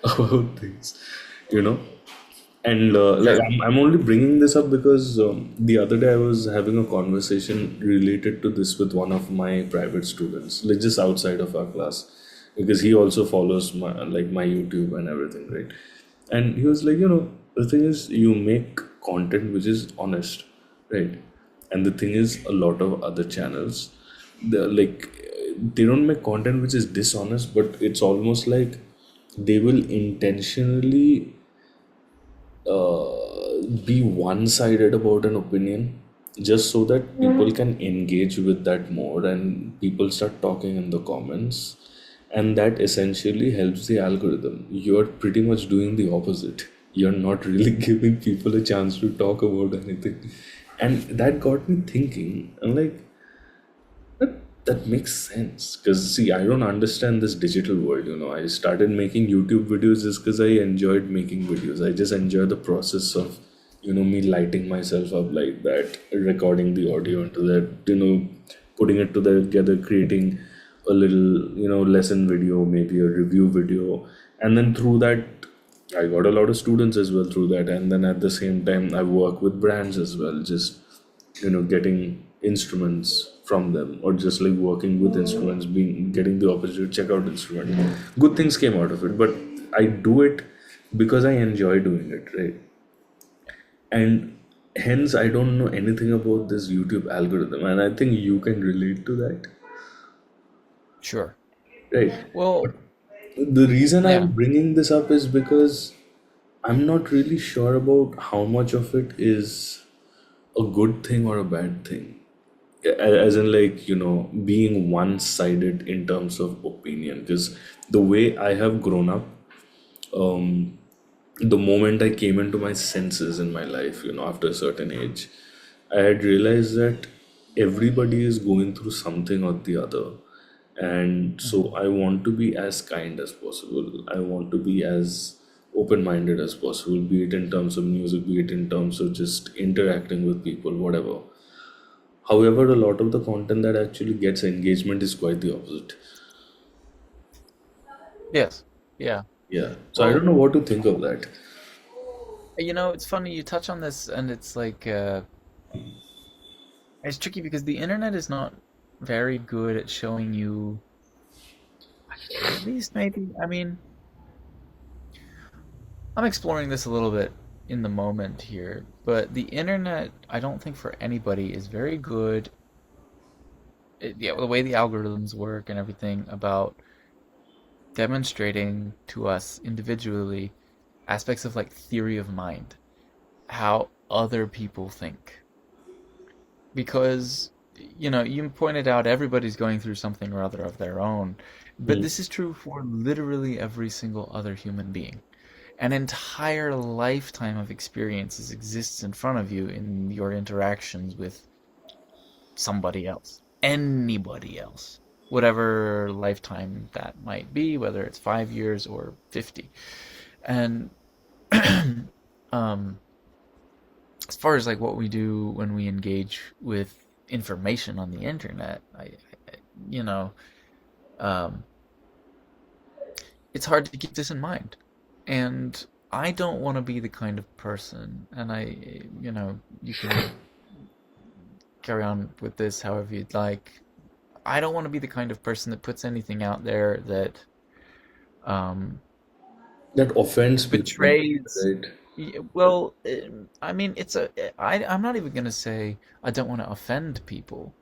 about things, you know. And like Sure. I'm only bringing this up because the other day I was having a conversation related to this with one of my private students, like just outside of our class, because he also follows my YouTube and everything, right? And he was like, the thing is, you make content which is honest, right? And the thing is, a lot of other channels, they don't make content which is dishonest, but it's almost like they will intentionally be one-sided about an opinion just so that people can engage with that more and people start talking in the comments, and that essentially helps the algorithm. You're pretty much doing the opposite. You're not really giving people a chance to talk about anything, and that got me thinking. I'm like, that makes sense. Because, see, I don't understand this digital world. I started making YouTube videos just because I enjoyed making videos. I just enjoy the process of, me lighting myself up like that, recording the audio into that, putting it together, creating a little, lesson video, maybe a review video. And then through that, I got a lot of students as well through that. And then at the same time, I work with brands as well, just getting instruments from them, or just like working with instruments, being getting the opportunity to check out instrument. Good things came out of it, but I do it because I enjoy doing it, right? And hence I don't know anything about this YouTube algorithm, and I think you can relate to that, Sure. right? Well, But the reason I'm yeah, bringing this up is because I'm not really sure about how much of it is a good thing or a bad thing. As in, like, being one-sided in terms of opinion. Because the way I have grown up, the moment I came into my senses in my life, after a certain age, I had realized that everybody is going through something or the other. And so I want to be as kind as possible. I want to be as open minded as possible, be it in terms of music, be it in terms of just interacting with people, whatever. However, a lot of the content that actually gets engagement is quite the opposite. yes, yeah. Yeah. So I don't Well, know what to think of that. it's funny you touch on this, and it's like it's tricky because the internet is not very good at showing you, at least maybe. I mean, I'm exploring this a little bit in the moment here, but the internet, I don't think for anybody is very good. Yeah, the way the algorithms work and everything about demonstrating to us individually aspects of like theory of mind, how other people think. Because, you pointed out everybody's going through something or other of their own, but Hmm. this is true for literally every single other human being. An entire lifetime of experiences exists in front of you in your interactions with somebody else, anybody else, whatever lifetime that might be, whether it's 5 years or 50. And um, as far as like what we do when we engage with information on the internet, you know, um, it's hard to keep this in mind. And I don't want to be the kind of person, and you can carry on with this however you'd like. I don't want to be the kind of person that puts anything out there that um, That offends people, betrays. right? Well, I mean, I'm not even gonna say I don't want to offend people.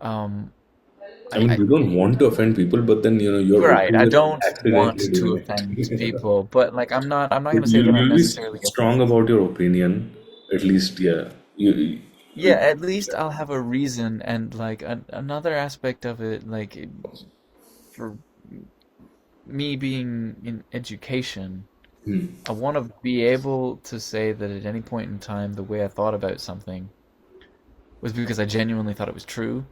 Um, I mean, I you don't want to offend people, but then you're Right, okay I with don't accidentally want to doing offend it. people, but like I'm not gonna say that I'm You'll be necessarily strong about your opinion, at least. Yeah, yeah, at least I'll have a reason and like another aspect of it, like for me being in education, I want to be able to say that at any point in time, the way I thought about something was because I genuinely thought it was true.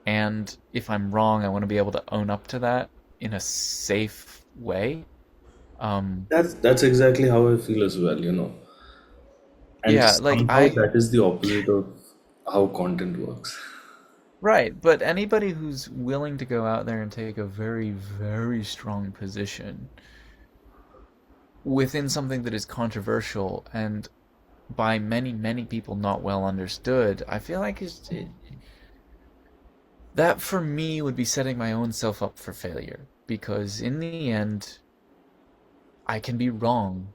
And if I'm wrong, I want to be able to own up to that in a safe way. Um, that's exactly how I feel as well. And yeah, like somehow that is the opposite of how content works. right, but anybody who's willing to go out there and take a very, very strong position within something that is controversial and by many, many people not well understood, I feel like that for me would be setting my own self up for failure because in the end, I can be wrong,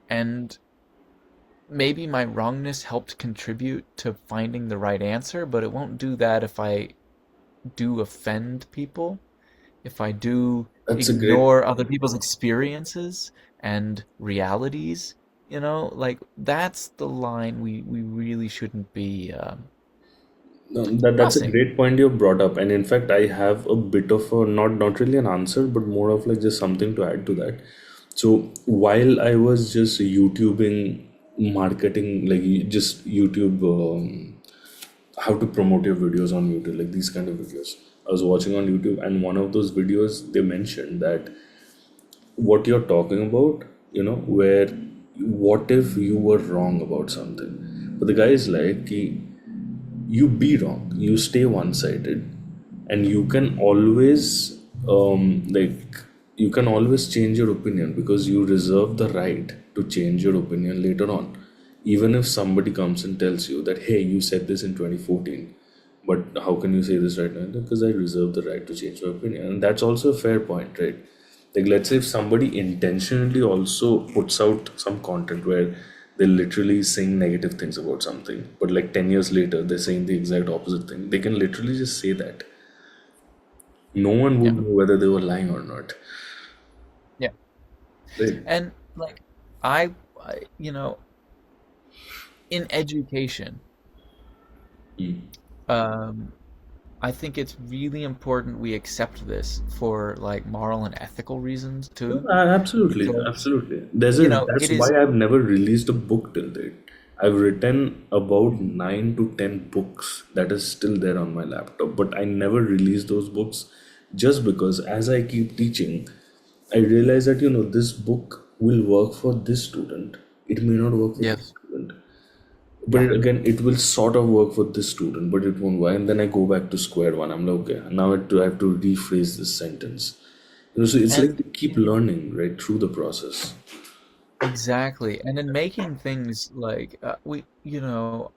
and maybe my wrongness helped contribute to finding the right answer, but it won't do that if I do offend people, if I do That's a great. ignore other people's experiences and realities. Like that's the line we really shouldn't be No, that's a crossing. great point you brought up, and in fact, I have a bit of a not really an answer, but more of like just something to add to that. So while I was just YouTubing marketing, like just YouTube, how to promote your videos on YouTube, like these kind of videos, I was watching on YouTube, and one of those videos they mentioned that what you're talking about, where what if you were wrong about something, but the guy is like, you be wrong, you stay one-sided, and you can always change your opinion because you reserve the right to change your opinion later on, even if somebody comes and tells you that, hey, you said this in 2014, but how can you say this right now? Because I reserve the right to change my opinion, and that's also a fair point, right? Like, let's say if somebody intentionally also puts out some content where they literally saying negative things about something, but like 10 years later, they're saying the exact opposite thing. They can literally just say that. No one would Yeah. know whether they were lying or not. Yeah. Right? And like I in education, um I think it's really important we accept this for like moral and ethical reasons No, too, absolutely, because absolutely. That's it why is. I've never released a book till date. I've written about 9 to 10 books that is still there on my laptop, but I never release those books just because as I keep teaching, I realize that this book will work for this student. It may not work for this Yes. student. But Yeah. again, it will sort of work for this student, but it won't work. And then I go back to square one. I'm like, okay, now I have to rephrase this sentence. So it's like And to keep learning, right, through the process. exactly. And in making things like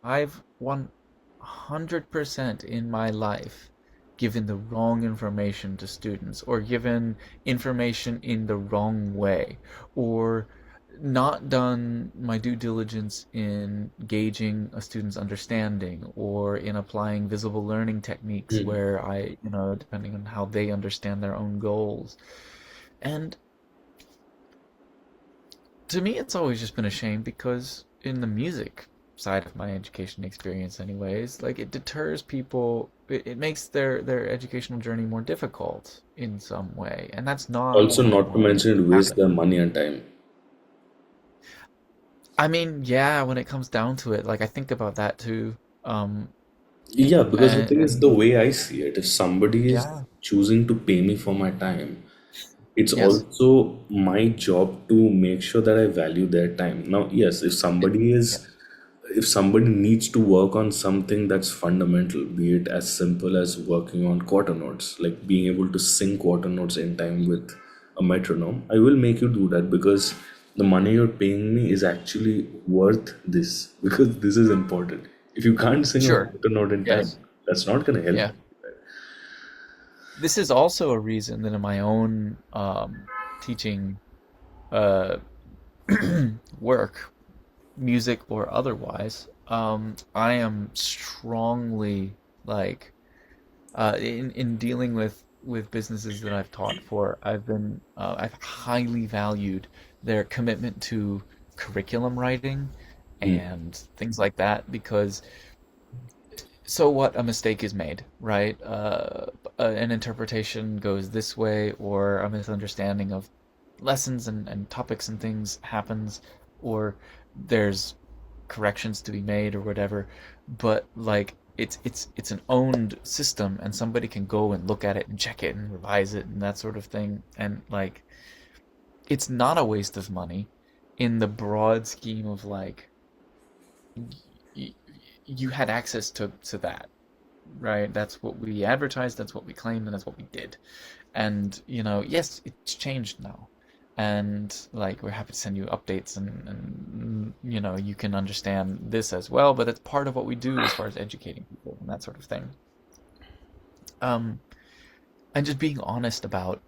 I've 100% in my life given the wrong information to students or given information in the wrong way or not done my due diligence in gauging a student's understanding or in applying visible learning techniques Hmm. where depending on how they understand their own goals. And to me, it's always just been a shame because in the music side of my education experience anyways, like it deters people, it makes their educational journey more difficult in some way, and that's not Also, what I not to want mention, it to wastes happen. their money and time. I mean, yeah, when it comes down to it, like I think about that too. Yeah, because the thing is, And the way I see it, if somebody is yeah, choosing to pay me for my time, it's yes, also my job to make sure that I value their time. Now, yes, it, yeah, if somebody needs to work on something that's fundamental, be it as simple as working on quarter notes, like being able to sing quarter notes in time with a metronome, I will make you do that because the money you're paying me is actually worth this because this is important. If you can't sing a sure, quarter note in time, yes, that's not going to help. yeah. This is also a reason that in my own teaching uh, work, music or otherwise, I am strongly like in dealing with businesses that I've taught for. I've highly valued their commitment to curriculum writing Mm. and things like that because so what, a mistake is made, right? An interpretation goes this way, or a misunderstanding of lessons and topics and things happens, or there's corrections to be made or whatever. But like it's an owned system, and somebody can go and look at it and check it and revise it and that sort of thing. And like it's not a waste of money in the broad scheme of like y- you had access to that, right? That's what we advertised, that's what we claimed, and that's what we did. And, yes, it's changed now. And like we're happy to send you updates and you can understand this as well, but it's part of what we do as far as educating people and that sort of thing. Um, and just being honest about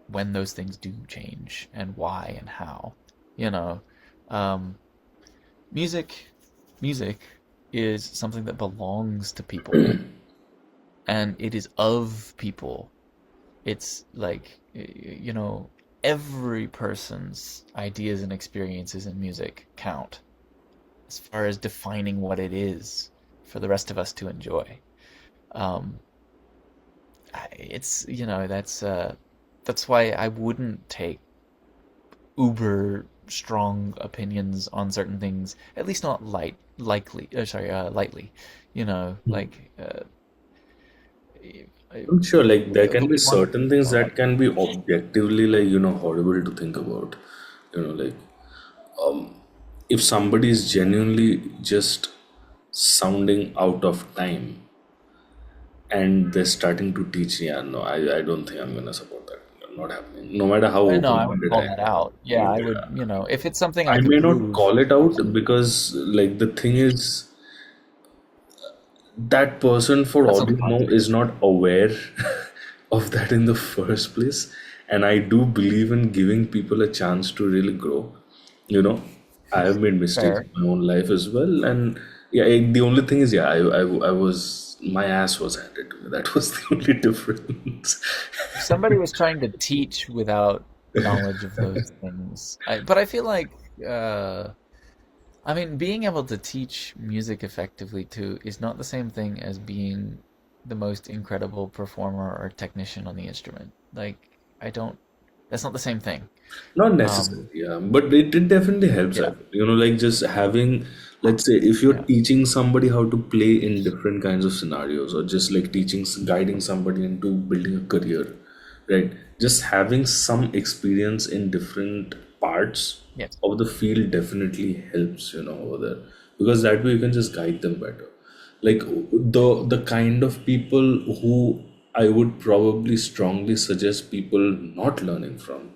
when those things do change and why and how. You know, um, music music is something that belongs to people and it is of people. It's like, every person's ideas and experiences in music count as far as defining what it is for the rest of us to enjoy. Um, it's, that's why I wouldn't take uber strong opinions on certain things, at least not lightly. Like, I'm sure, like, there can be avoid one. certain things Or that can be objectively, like, horrible to think about. Like, if somebody is genuinely just sounding out of time and they're starting to teach, yeah, no, I don't think I'm going to support that. Not happening. No matter how no, I would open-minded I call that am. out. Yeah, I would, if it's something I I can may not prove, call it out absolutely. because, like, the thing is, that person, for That's all on the you know, context. is not aware of that in the first place. And I do believe in giving people a chance to really grow. You know, I have made mistakes Fair. in my own life as well. And yeah, the only thing is, yeah, I was, my ass was handed to me. That was the only difference. If somebody was trying to teach without knowledge of those things, but I feel like, uh, I mean, being able to teach music effectively too is not the same thing as being the most incredible performer or technician on the instrument. Like, I don't, that's not the same thing. Not necessarily, Um, yeah, but it definitely helps. yeah, Like just having, let's say, if you're yeah, teaching somebody how to play in different kinds of scenarios, or just like guiding somebody into building a career, right? Just having some experience in different parts yes, of the field definitely helps, over there, because that way you can just guide them better. Like the kind of people who I would probably strongly suggest people not learning from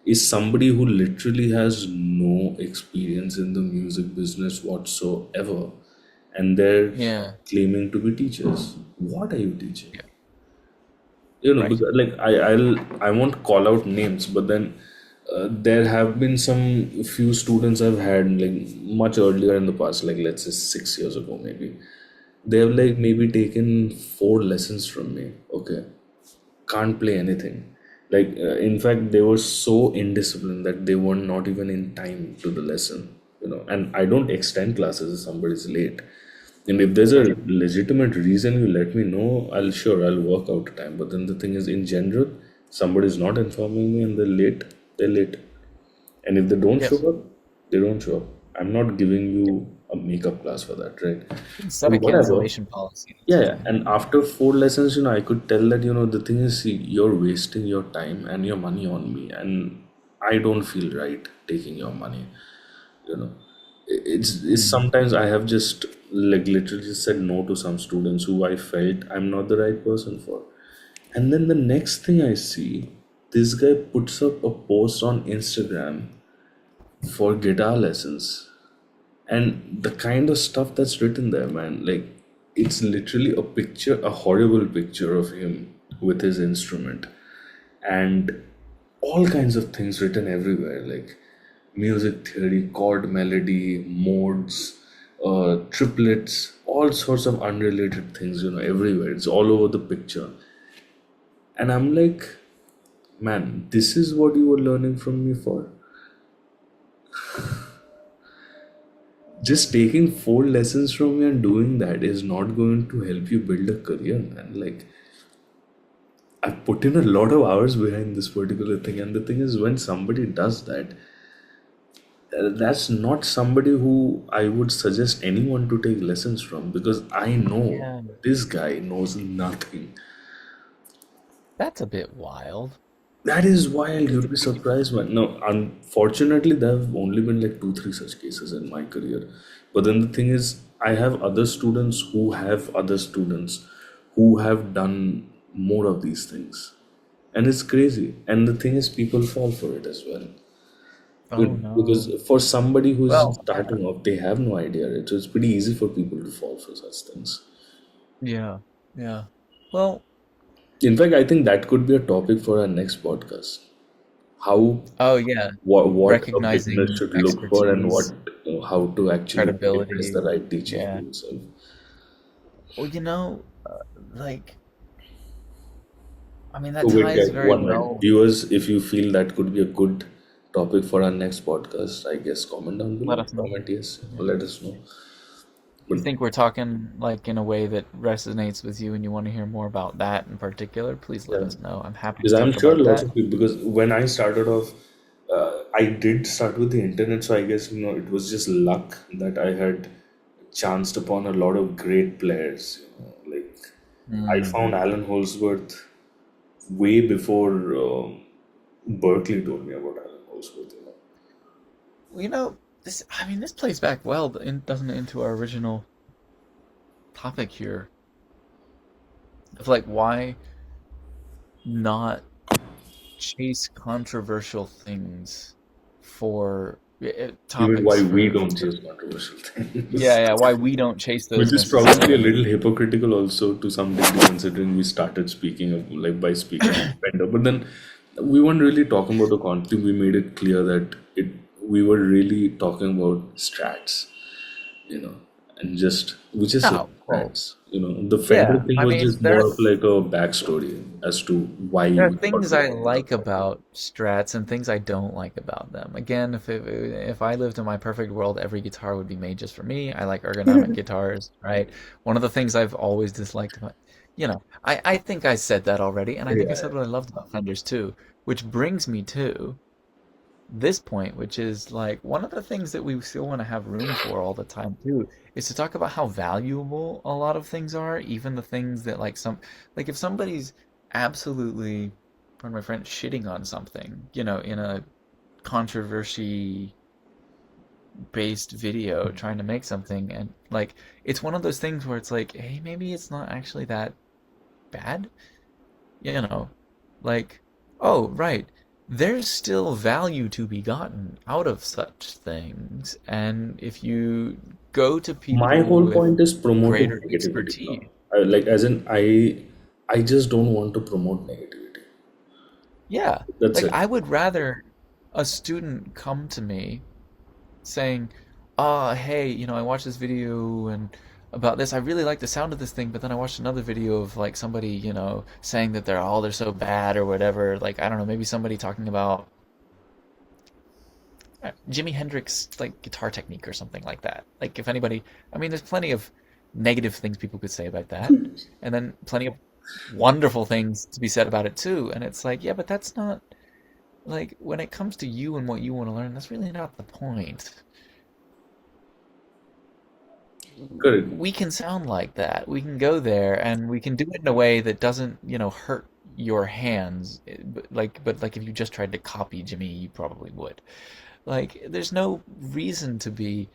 is somebody who literally has no experience in the music business whatsoever, and they're yeah, claiming to be teachers. What are you teaching? yeah, Because right. like I won't call out names, but then There have been some few students I've had like much earlier in the past, like let's say 6 years ago maybe. They have like maybe taken 4 lessons from me. Okay, can't play anything. Like in fact, they were so indisciplined that they were not even in time to the lesson. And I don't extend classes if somebody's late. And if there's a legitimate reason, you let me know. I'll work out a time. But then the thing is, in general, somebody's not informing me and they're late. They're late. And if they don't show Yes. up, they don't show up. I'm not giving you a makeup class for that, right? You can set a And whatever. cancellation policy. Yeah, That's yeah. fine. And after 4 lessons, I could tell that, the thing is, see, you're wasting your time and your money on me. And I don't feel right taking your money. You know, it's Mm. sometimes I have just like literally just said no to some students who I felt I'm not the right person for. And then the next thing I see, this guy puts up a post on Instagram for guitar lessons, and the kind of stuff that's written there, man, like it's literally a picture, a horrible picture of him with his instrument, and all kinds of things written everywhere, like music theory, chord melody, modes, triplets, all sorts of unrelated things, everywhere. It's all over the picture. And I'm like, man, this is what you were learning from me for? Just taking 4 lessons from me and doing that is not going to help you build a career, man. Like, I've put in a lot of hours behind this particular thing, and the thing is, when somebody does that, that's not somebody who I would suggest anyone to take lessons from, because I know Yeah, this guy knows nothing. that's a bit wild. That is wild. Because You'd be surprised, man. No, unfortunately, there have only been like two, three such cases in my career. But then the thing is, I have other students who have other students who have done more of these things. And it's crazy. And the thing is, people fall for it as well. oh no. Because for somebody who's Well, just starting off, they have no idea. Right? So it's pretty easy for people to fall for such things. yeah, yeah. Well, In fact, I think that could be a topic for our next podcast. How oh yeah, what a beginner recognizing should look for, and what expertise, how to actually impress credibility. the right teacher for Yeah. yourself. Well, like, I mean, that So wait, ties guys, very 1 minute. well. Viewers, if you feel that could be a good topic for our next podcast, I guess comment down Let below. us know. Comment yes, or Yeah. let us know. You But think we're talking like in a way that resonates with you and you want to hear more about that in particular, please let yeah, us know. I'm happy to because I'm talk sure about lots that. of people. Because when I started off, I did start with the internet, so I guess it was just luck that I had chanced upon a lot of great players. Like I Mm. found Alan Holsworth way before Berklee told me about Alan Holsworth. Well, I mean, this plays back well, doesn't it, into our original topic here of like why not chase controversial things for You mean topics why we for don't chase controversial yeah, things? yeah, why we don't chase Which those is probably a necessarily. little hypocritical also to some degree, considering we started speaking of like by speaking of Fender. But then we weren't really talking about the content. We made it clear that we were really talking about strats, you know, and just we just like No, well, strats. The Fender yeah, thing I was mean, just more of like a backstory as to why there are we thought things we I wanted to like talk about about Strats and things I don't like about them. Again, if I lived in my perfect world, every guitar would be made just for me. I like ergonomic guitars, right? One of the things I've always disliked about, I think I said that already, and I think I it. said what I loved about Fenders too, which brings me to this point, which is like one of the things that we still want to have room for all the time too, is to talk about how valuable a lot of things are, even the things that like if somebody's absolutely, pardon my French, shitting on something, in a controversy based video trying to make something, and like it's one of those things where it's like, hey, maybe it's not actually that bad, you know, like, oh, right, there's still value to be gotten out of such things. And if you go to My people whole with point is promoting greater negativity. expertise, Like as in, I just don't want to promote negativity. yeah, That's like it. I would rather. a student come to me saying, "Ah, hey, I watched this video and about this. I really like the sound of this thing, but then I watched another video of like somebody, saying that they're so bad or whatever. Like I don't know, maybe somebody talking about Jimi Hendrix like guitar technique or something like that. Like if anybody, I mean, there's plenty of negative things people could say about that, and then plenty of wonderful things to be said about it too. And it's like, yeah, but that's not like when it comes to you and what you want to learn, that's really not the point. Correct. We can sound like that. We can go there and we can do it in a way that doesn't, hurt your hands. But like if you just tried to copy Jimmy, you probably would. Like there's no reason to be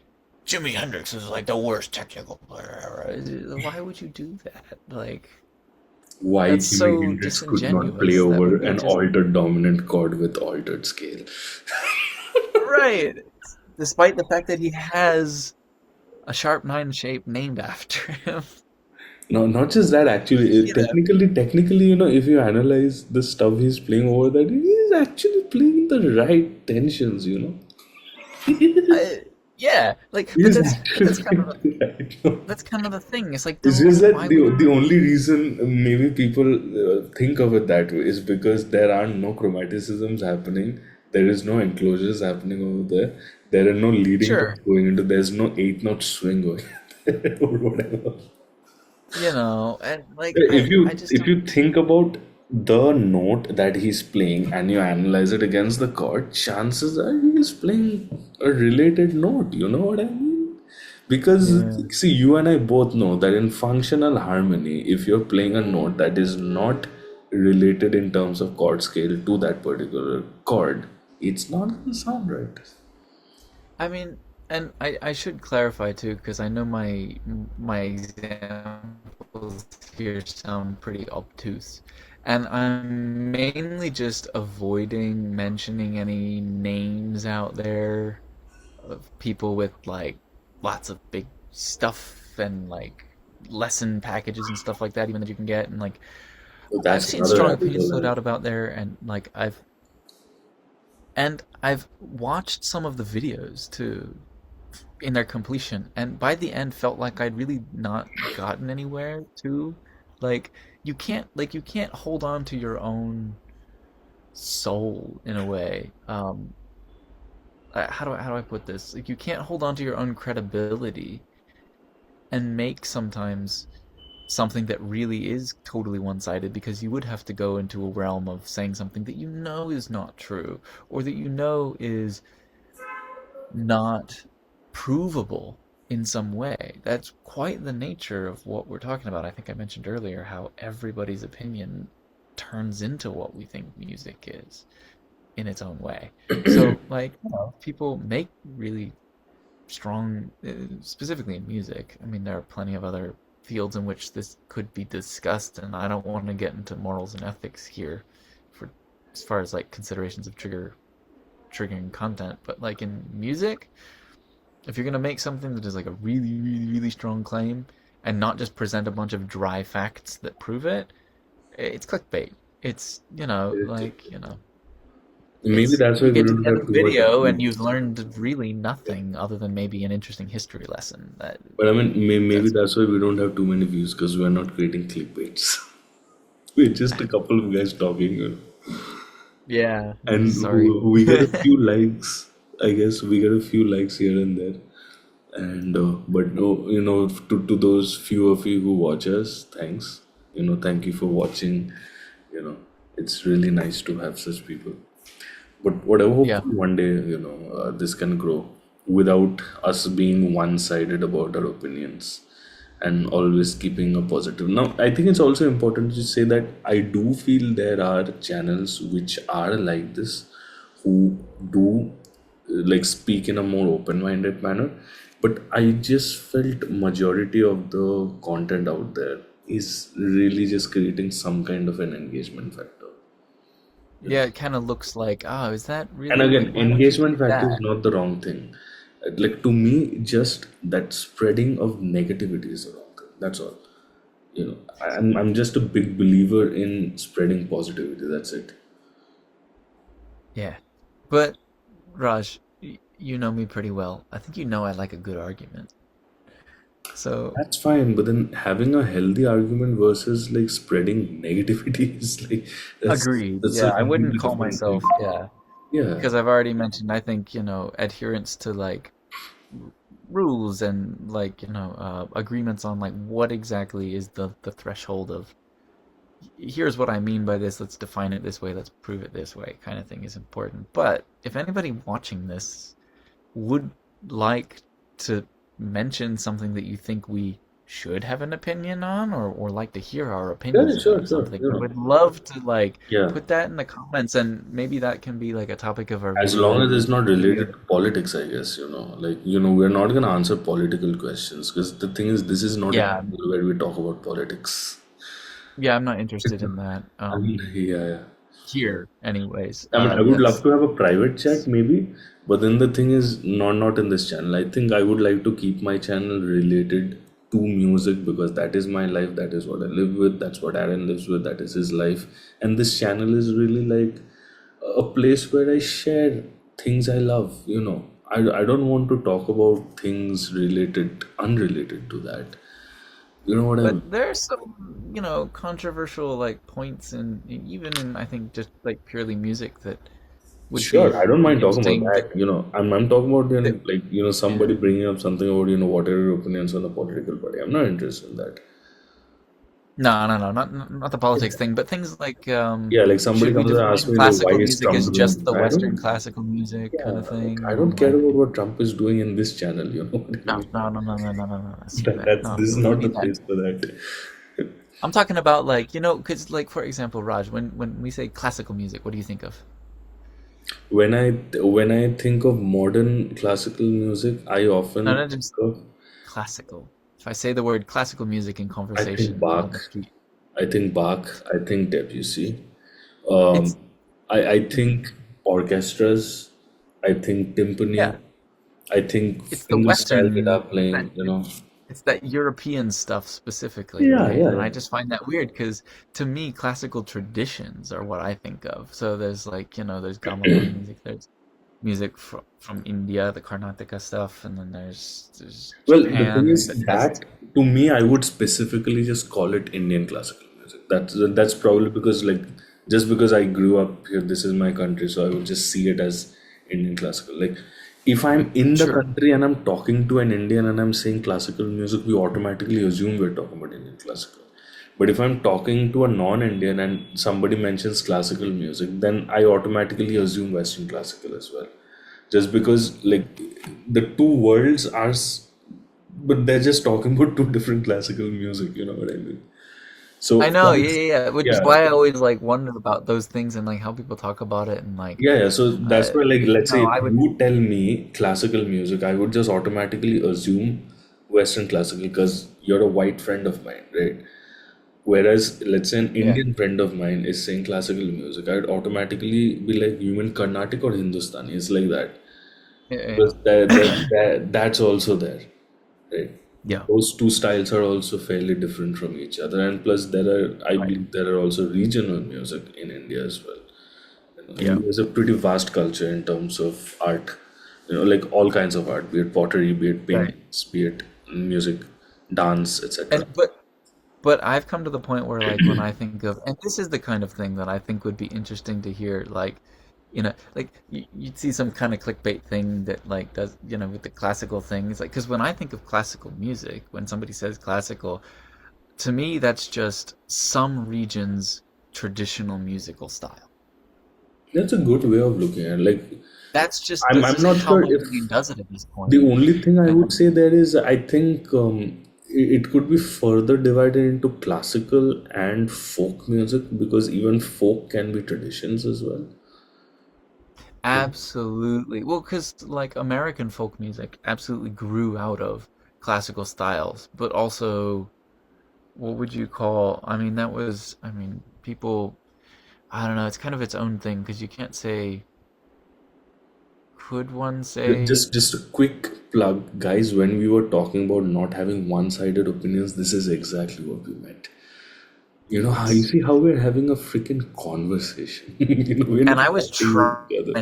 Jimi Hendrix is like the worst technical player ever. Why would you do that? Like Why that's Jimi so Hendrix could not play disingenuous. That over would be an just altered dominant chord with altered scale. right. Despite the fact that he has a sharp nine shape named after him. No, not just that. Actually, You know, technically, if you analyze the stuff he's playing over that, he's actually playing the right tensions. I, yeah, like, but He's that's actually that's kind of playing the right note. that's kind of the thing. It's like, It's just that why would the only reason maybe people think of it that way is because there are no chromaticisms happening. There is no enclosures happening over there. There are no leading sure, tones going into. There's no eight note swing going there or whatever. and like If I you just if don't. you think about the note that he's playing and you analyze it against the chord, chances are he's playing a related note. You know what I mean? Because Yeah, see, you and I both know that in functional harmony, if you're playing a note that is not related in terms of chord scale to that particular chord, it's not gonna sound right. I mean, and I should clarify too, because I know my examples here sound pretty obtuse, and I'm mainly just avoiding mentioning any names out there of people with like lots of big stuff and like lesson packages and stuff like that, even that you can get. And like So I've that's seen another strong rabbit opinions float hole. out about there, and like I've watched some of the videos too in their completion, and by the end felt like I'd really not gotten anywhere too. Like you can't hold on to your own soul in a way. How do I put this? Like you can't hold on to your own credibility and make sometimes something that really is totally one-sided, because you would have to go into a realm of saying something that you know is not true, or that you know is not provable in some way. That's quite the nature of what we're talking about. I think I mentioned earlier how everybody's opinion turns into what we think music is in its own way. So, like, people make really strong, specifically in music. I mean, there are plenty of other fields in which this could be discussed, and I don't want to get into morals and ethics here for as far as like considerations of triggering content, but like in music, if you're gonna make something that is like a really, really, really strong claim and not just present a bunch of dry facts that prove it, it's clickbait. It's, Maybe it's that's why you we get to don't the end have of the too much video and views. you've learned really nothing other than maybe an interesting history lesson. But I mean, maybe That's that's why we don't have too many views because we're not creating clickbaits. We're just a couple of guys talking, yeah. and Sorry. we get a few likes. I guess we get a few likes here and there. And but no, to those few of you who watch us, thanks. Thank you for watching. You know, it's really nice to have such people. But whatever, Yeah. hopefully one day, this can grow without us being one-sided about our opinions and always keeping a positive. Now, I think it's also important to say that I do feel there are channels which are like this, who do like speak in a more open-minded manner. But I just felt majority of the content out there is really just creating some kind of an engagement factor. You know. Yeah, it kind of looks like, oh, is that And really like again, why would you do engagement factor is that? not the wrong thing. Like to me, just that spreading of negativity is the wrong thing. That's all. I'm just a big believer in spreading positivity. That's it. Yeah. But Raj, you know me pretty well. I think you know I like a good argument. So, That's fine, but then having a healthy argument versus like spreading negativity is like agreed. that's Yeah, a I wouldn't completely call different thing. myself, yeah, Yeah. because I've already mentioned, I think, adherence to like rules and like, agreements on like what exactly is the threshold of here's what I mean by this, let's define it this way, let's prove it this way kind of thing is important. But if anybody watching this would like to mention something that you think we should have an opinion on or like to hear our Yeah, opinions sure, about sure. something, I would love to like Yeah. put that in the comments and maybe that can be like a topic of our As video long that as it's not maybe related to politics, I guess, like, we're not gonna answer political questions because the thing is, this is not a yeah, channel where we talk about politics. yeah, I'm not interested in that I mean, yeah, yeah. here anyways. I mean, I would love That's to have a private chat maybe, but then the thing is, not in this channel. I think I would like to keep my channel related to music because that is my life, that is what I live with, that's what Aaron lives with, that is his life. And this channel is really like a place where I share things I love. I don't want to talk about things unrelated to that. You know what I But mean? there's some, controversial like points in even in I think just like purely music that would Sure, I be don't mind talking about interesting. that. I'm talking about That like yeah. somebody bringing up something about what are your opinions on the political party. I'm not interested in that. No, no, no, not the politics thing, but things like Yeah, like somebody should we comes and asks define me like, why classical is music Trump as just doing? the I Western don't. classical music kind Yeah, of like thing, I or don't care like about what Trump is doing in this channel. You know what I no, mean? no, no, no, no, no, no, no, no, screw that. That's No, this is we don't not the need that. place for that. I'm talking about like because like for example, Raj, when we say classical music, what do you think of? When I think of modern classical music, I No, often not think just of classical. If I say the word classical music in I think conversation on the Bach. street, I think Bach. I think Debussy. Um, it's I think orchestras. I think timpani. yeah, I think it's the fingerstyle guitar Western that playing. it's that European stuff specifically, Yeah, right? yeah, And yeah. I just find that weird because to me, classical traditions are what I think of. So there's like there's gamelan music, there's music from India, the Karnataka stuff, and then there's Well, the thing Japan that is has that to me, I would specifically just call it Indian classical music. That's probably because like just because I grew up here, this is my country, so I would just see it as Indian classical. Like if I'm in the sure, country and I'm talking to an Indian and I'm saying classical music, we automatically assume we're talking about Indian classical. But if I'm talking to a non-Indian and somebody mentions classical music, then I automatically assume Western classical as well. Just because like the two worlds but they're just talking about two different classical music. You know what I mean? I So know, yeah, yeah, yeah. Which is yeah, why I always like wonder about those things and like how people talk about it and like, yeah, yeah. So that's why, like, let's say if I would, you tell me classical music, I would just automatically assume Western classical because you're a white friend of mine, right? Whereas, let's say an yeah, Indian friend of mine is saying classical music, I'd automatically be like, you mean Carnatic or Hindustani? It's like that. yeah, yeah, Because that's also there, right? yeah, Those two styles are also fairly different from each other, and plus I right, believe there are also regional music in India as well. yeah, India is a pretty vast culture in terms of art, like all kinds of art, be it pottery, be it right. paintings, be it music, dance, etc. And but I've come to the point where like when I think of and this is the kind of thing that I think would be interesting to hear like like you'd see some kind of clickbait thing that like does with the classical thing. It's like because when I think of classical music, when somebody says classical, to me that's just some region's traditional musical style. That's a good way of looking at it. Like, That's I'm just not how sure my if brain does it at this the point. only thing I would And say there is, I think it could be further divided into classical and folk music because even folk can be traditions as well. absolutely. Well, because like American folk music absolutely grew out of classical styles, but also what would you call? I mean, people. I don't know. It's kind of its own thing because you can't say. Could one say? Just a quick plug, guys. When we were talking about not having one-sided opinions, this is exactly what we meant. How you Yes. see how we're having a freaking conversation. We're And not I was fighting with trying each other.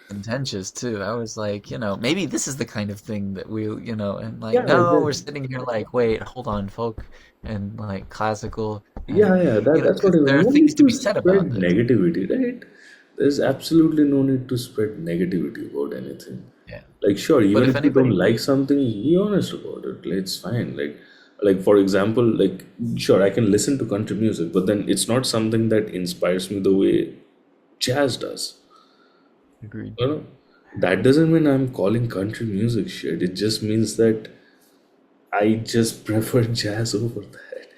to contentious too. I was like, maybe this is the kind of thing that and like, Yeah, no, we're sitting here like, wait, hold on, folk, and like classical, and yeah, because that's what I mean. there are No things need to to be said about spread this. negativity, right? There's absolutely no need to spread negativity about anything. Yeah. Like, sure, But even if if you don't anybody, like something, be honest about it. Like, it's fine. Like for example, like, sure, I can listen to country music, but then it's not something that inspires me the way jazz does. agreed. You know, that doesn't mean I'm calling country music shit. It just means that I just prefer jazz over that.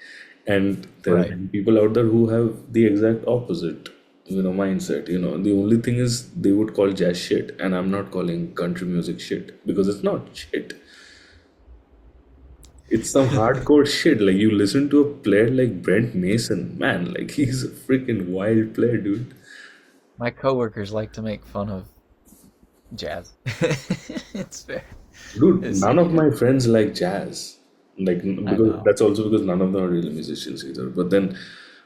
And there are Right. many people out there who have the exact opposite, mindset. The only thing is they would call jazz shit, and I'm not calling country music shit because it's not shit. It's some hardcore shit. Like you listen to a player like Brent Mason, man, like he's a freaking wild player, dude. My coworkers like to make fun of jazz. It's fair. Dude, It's none of yeah, my friends like jazz. Like, I because know. that's also because none of them are really musicians either. But then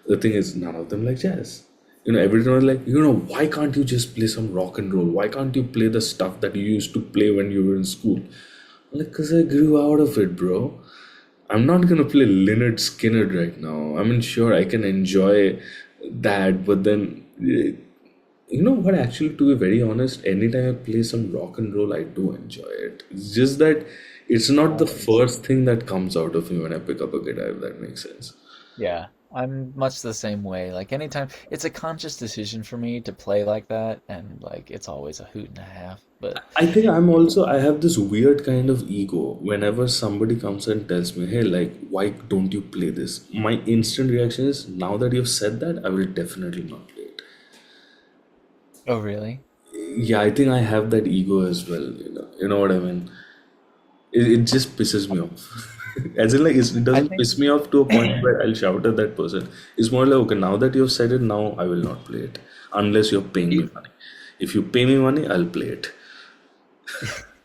the thing is, none of them like jazz. Everyone is like, why can't you just play some rock and roll? Why can't you play the stuff that you used to play when you were in school? I'm like, because I grew out of it, bro. I'm not gonna play Leonard Skinner right now. I mean, sure, I can enjoy that, but then you know what? Actually, to be very honest, anytime I play some rock and roll, I do enjoy it. It's just that it's not the Always. first thing that comes out of me when I pick up a guitar, if that makes sense. Yeah, I'm much the same way. Like anytime, it's a conscious decision for me to play like that, and like it's always a hoot and a half. But I think I have this weird kind of ego whenever somebody comes and tells me, hey, like, why don't you play this? My instant reaction is, now that you've said that, I will definitely not play it. oh, really? Yeah, I think I have that ego as well, You know what I mean? It just pisses me off. As in, like, it I doesn't think piss me off to a point where I'll shout at that person. It's more like, okay, now that you've said it, now I will not play it unless you're paying me if money. If you pay me money, I'll play it.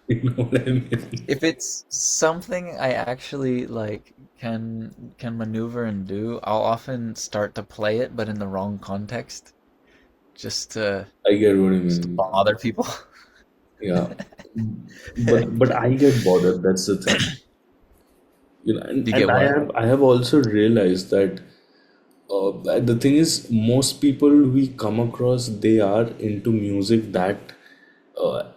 You know what I mean? if it's something I actually like can maneuver and do, I'll often start to play it, but in the wrong context, just to I get what you just to mean. bother people. Yeah, but I get bothered. That's the thing. Do you And get what? I have also realized that the thing is, most people we come across, they are into music that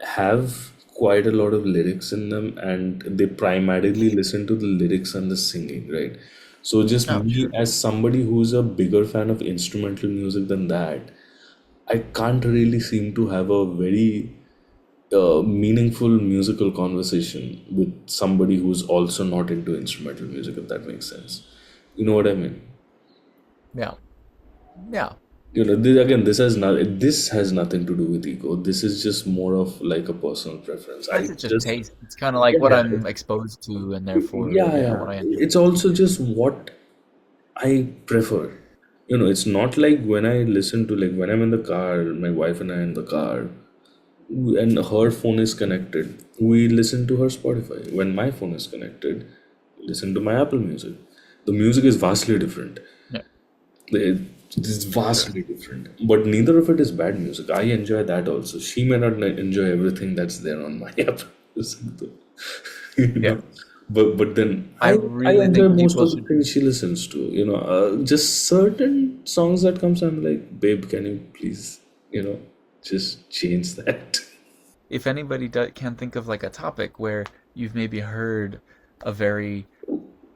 have quite a lot of lyrics in them, and they primarily listen to the lyrics and the singing, right? So just Oh, me sure. as somebody who's a bigger fan of instrumental music than that, I can't really seem to have a very meaningful musical conversation with somebody who's also not into instrumental music, if that makes sense. You know what I mean? Yeah. Yeah. This has nothing to do with ego. This is just more of like a personal preference. I Sometimes it's just just taste. It's kind of like what Yeah, I'm exposed to, and therefore, yeah, yeah, yeah. what I enjoy. It's also just what I prefer. It's not like when I listen to, like, when I'm in the car, my wife and I in the car, and her phone is connected, we listen to her Spotify. When my phone is connected, listen to my Apple Music. The music is vastly different. Yeah, It's sure. vastly different, but neither of it is bad music. I enjoy that also. She may not enjoy everything that's there on my Apple Music, though. you Yeah. know. But then I I really enjoy think most people of the should. things she listens to. Just certain songs that comes. I'm like, babe, can you please, just change that. If anybody can think of like a topic where you've maybe heard a very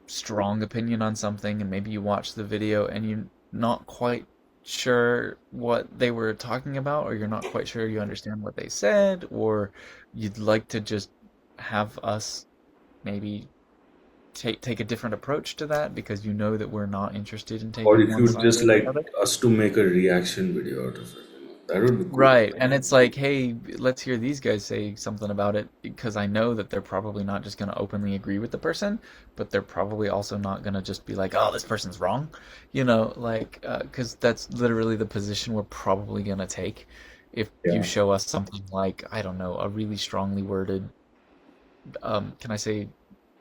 strong opinion on something, and maybe you watch the video and you're not quite sure what they were talking about, or you're not quite sure you understand what they said, or you'd like to just have us maybe take a different approach to that because you know that we're not interested in Or taking if one you'd side just or the like other. us to make a reaction video out of it, that would be cool. Right. And it's like, hey, let's hear these guys say something about it because I know that they're probably not just going to openly agree with the person, but they're probably also not going to just be like, oh, this person's wrong. Like, because that's literally the position we're probably going to take if you Yeah. show us something like, I don't know, a really strongly worded, can I say,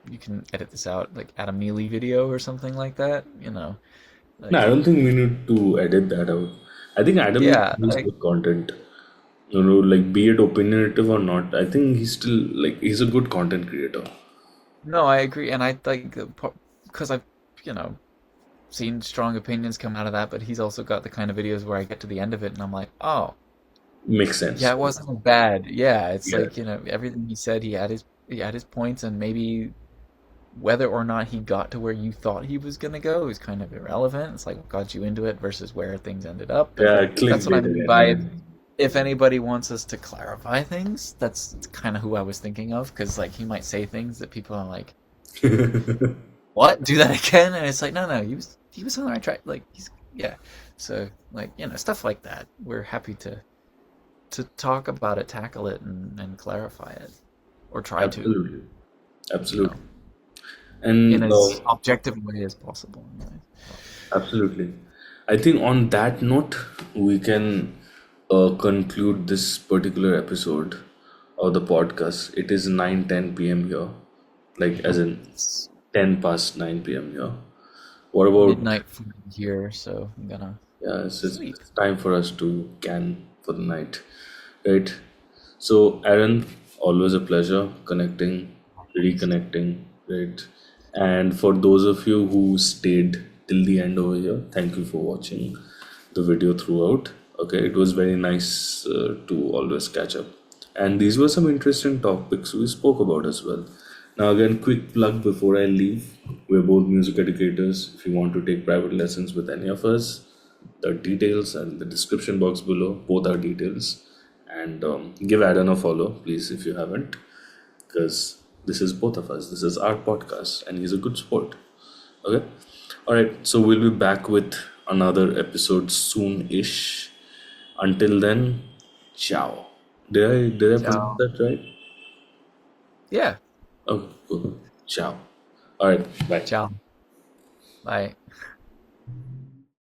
you can edit this out, like Adam Neely video or something like that, No, I like, don't think we need to edit that out. I think Adam yeah, needs like, good content. like be it opinionative or not, I think he's still like he's a good content creator. No, I agree, and I like because I've you know seen strong opinions come out of that, but he's also got the kind of videos where I get to the end of it and I'm like, oh, Makes yeah, sense. it wasn't bad. Yeah, it's Yeah. like, everything he said, he had his points, and maybe whether or not he got to where you thought he was gonna go is kind of irrelevant. It's like what got you into it versus where things ended up, and Yeah, that's what I clickbait mean again, by yeah. if anybody wants us to clarify things, that's kind of who I was thinking of, because like he might say things that people are like, what? Do that again? And it's like, no, no, he was on the right track. Like he's yeah. So like stuff like that. We're happy to talk about it, tackle it, and clarify it, or try to, Absolutely. you know, Absolutely. in And as objective a way as possible. Anyway. absolutely. I think on that note, we can conclude this particular episode of the podcast. It is 9:10 p.m. here, like as in It's 10 past 9 p.m. here. What about, midnight for me here, so I'm gonna yeah, sleep. it's time for us to can for the night, right? So, Aaron, always a pleasure connecting, reconnecting, right? And for those of you who stayed till the end over here, thank you for watching the video throughout. Okay, it was very nice to always catch up. And these were some interesting topics we spoke about as well. Now, again, quick plug before I leave. We're both music educators. If you want to take private lessons with any of us, the details and the description box below, both are details. And give Aaron a follow, please, if you haven't, because this is both of us. This is our podcast, and he's a good sport. Okay. All right. So we'll be back with another episode soon-ish. Until then, ciao. Did I pronounce Ciao. that right? Yeah. Okay. Cool. Ciao. All right. Bye. Ciao. Bye.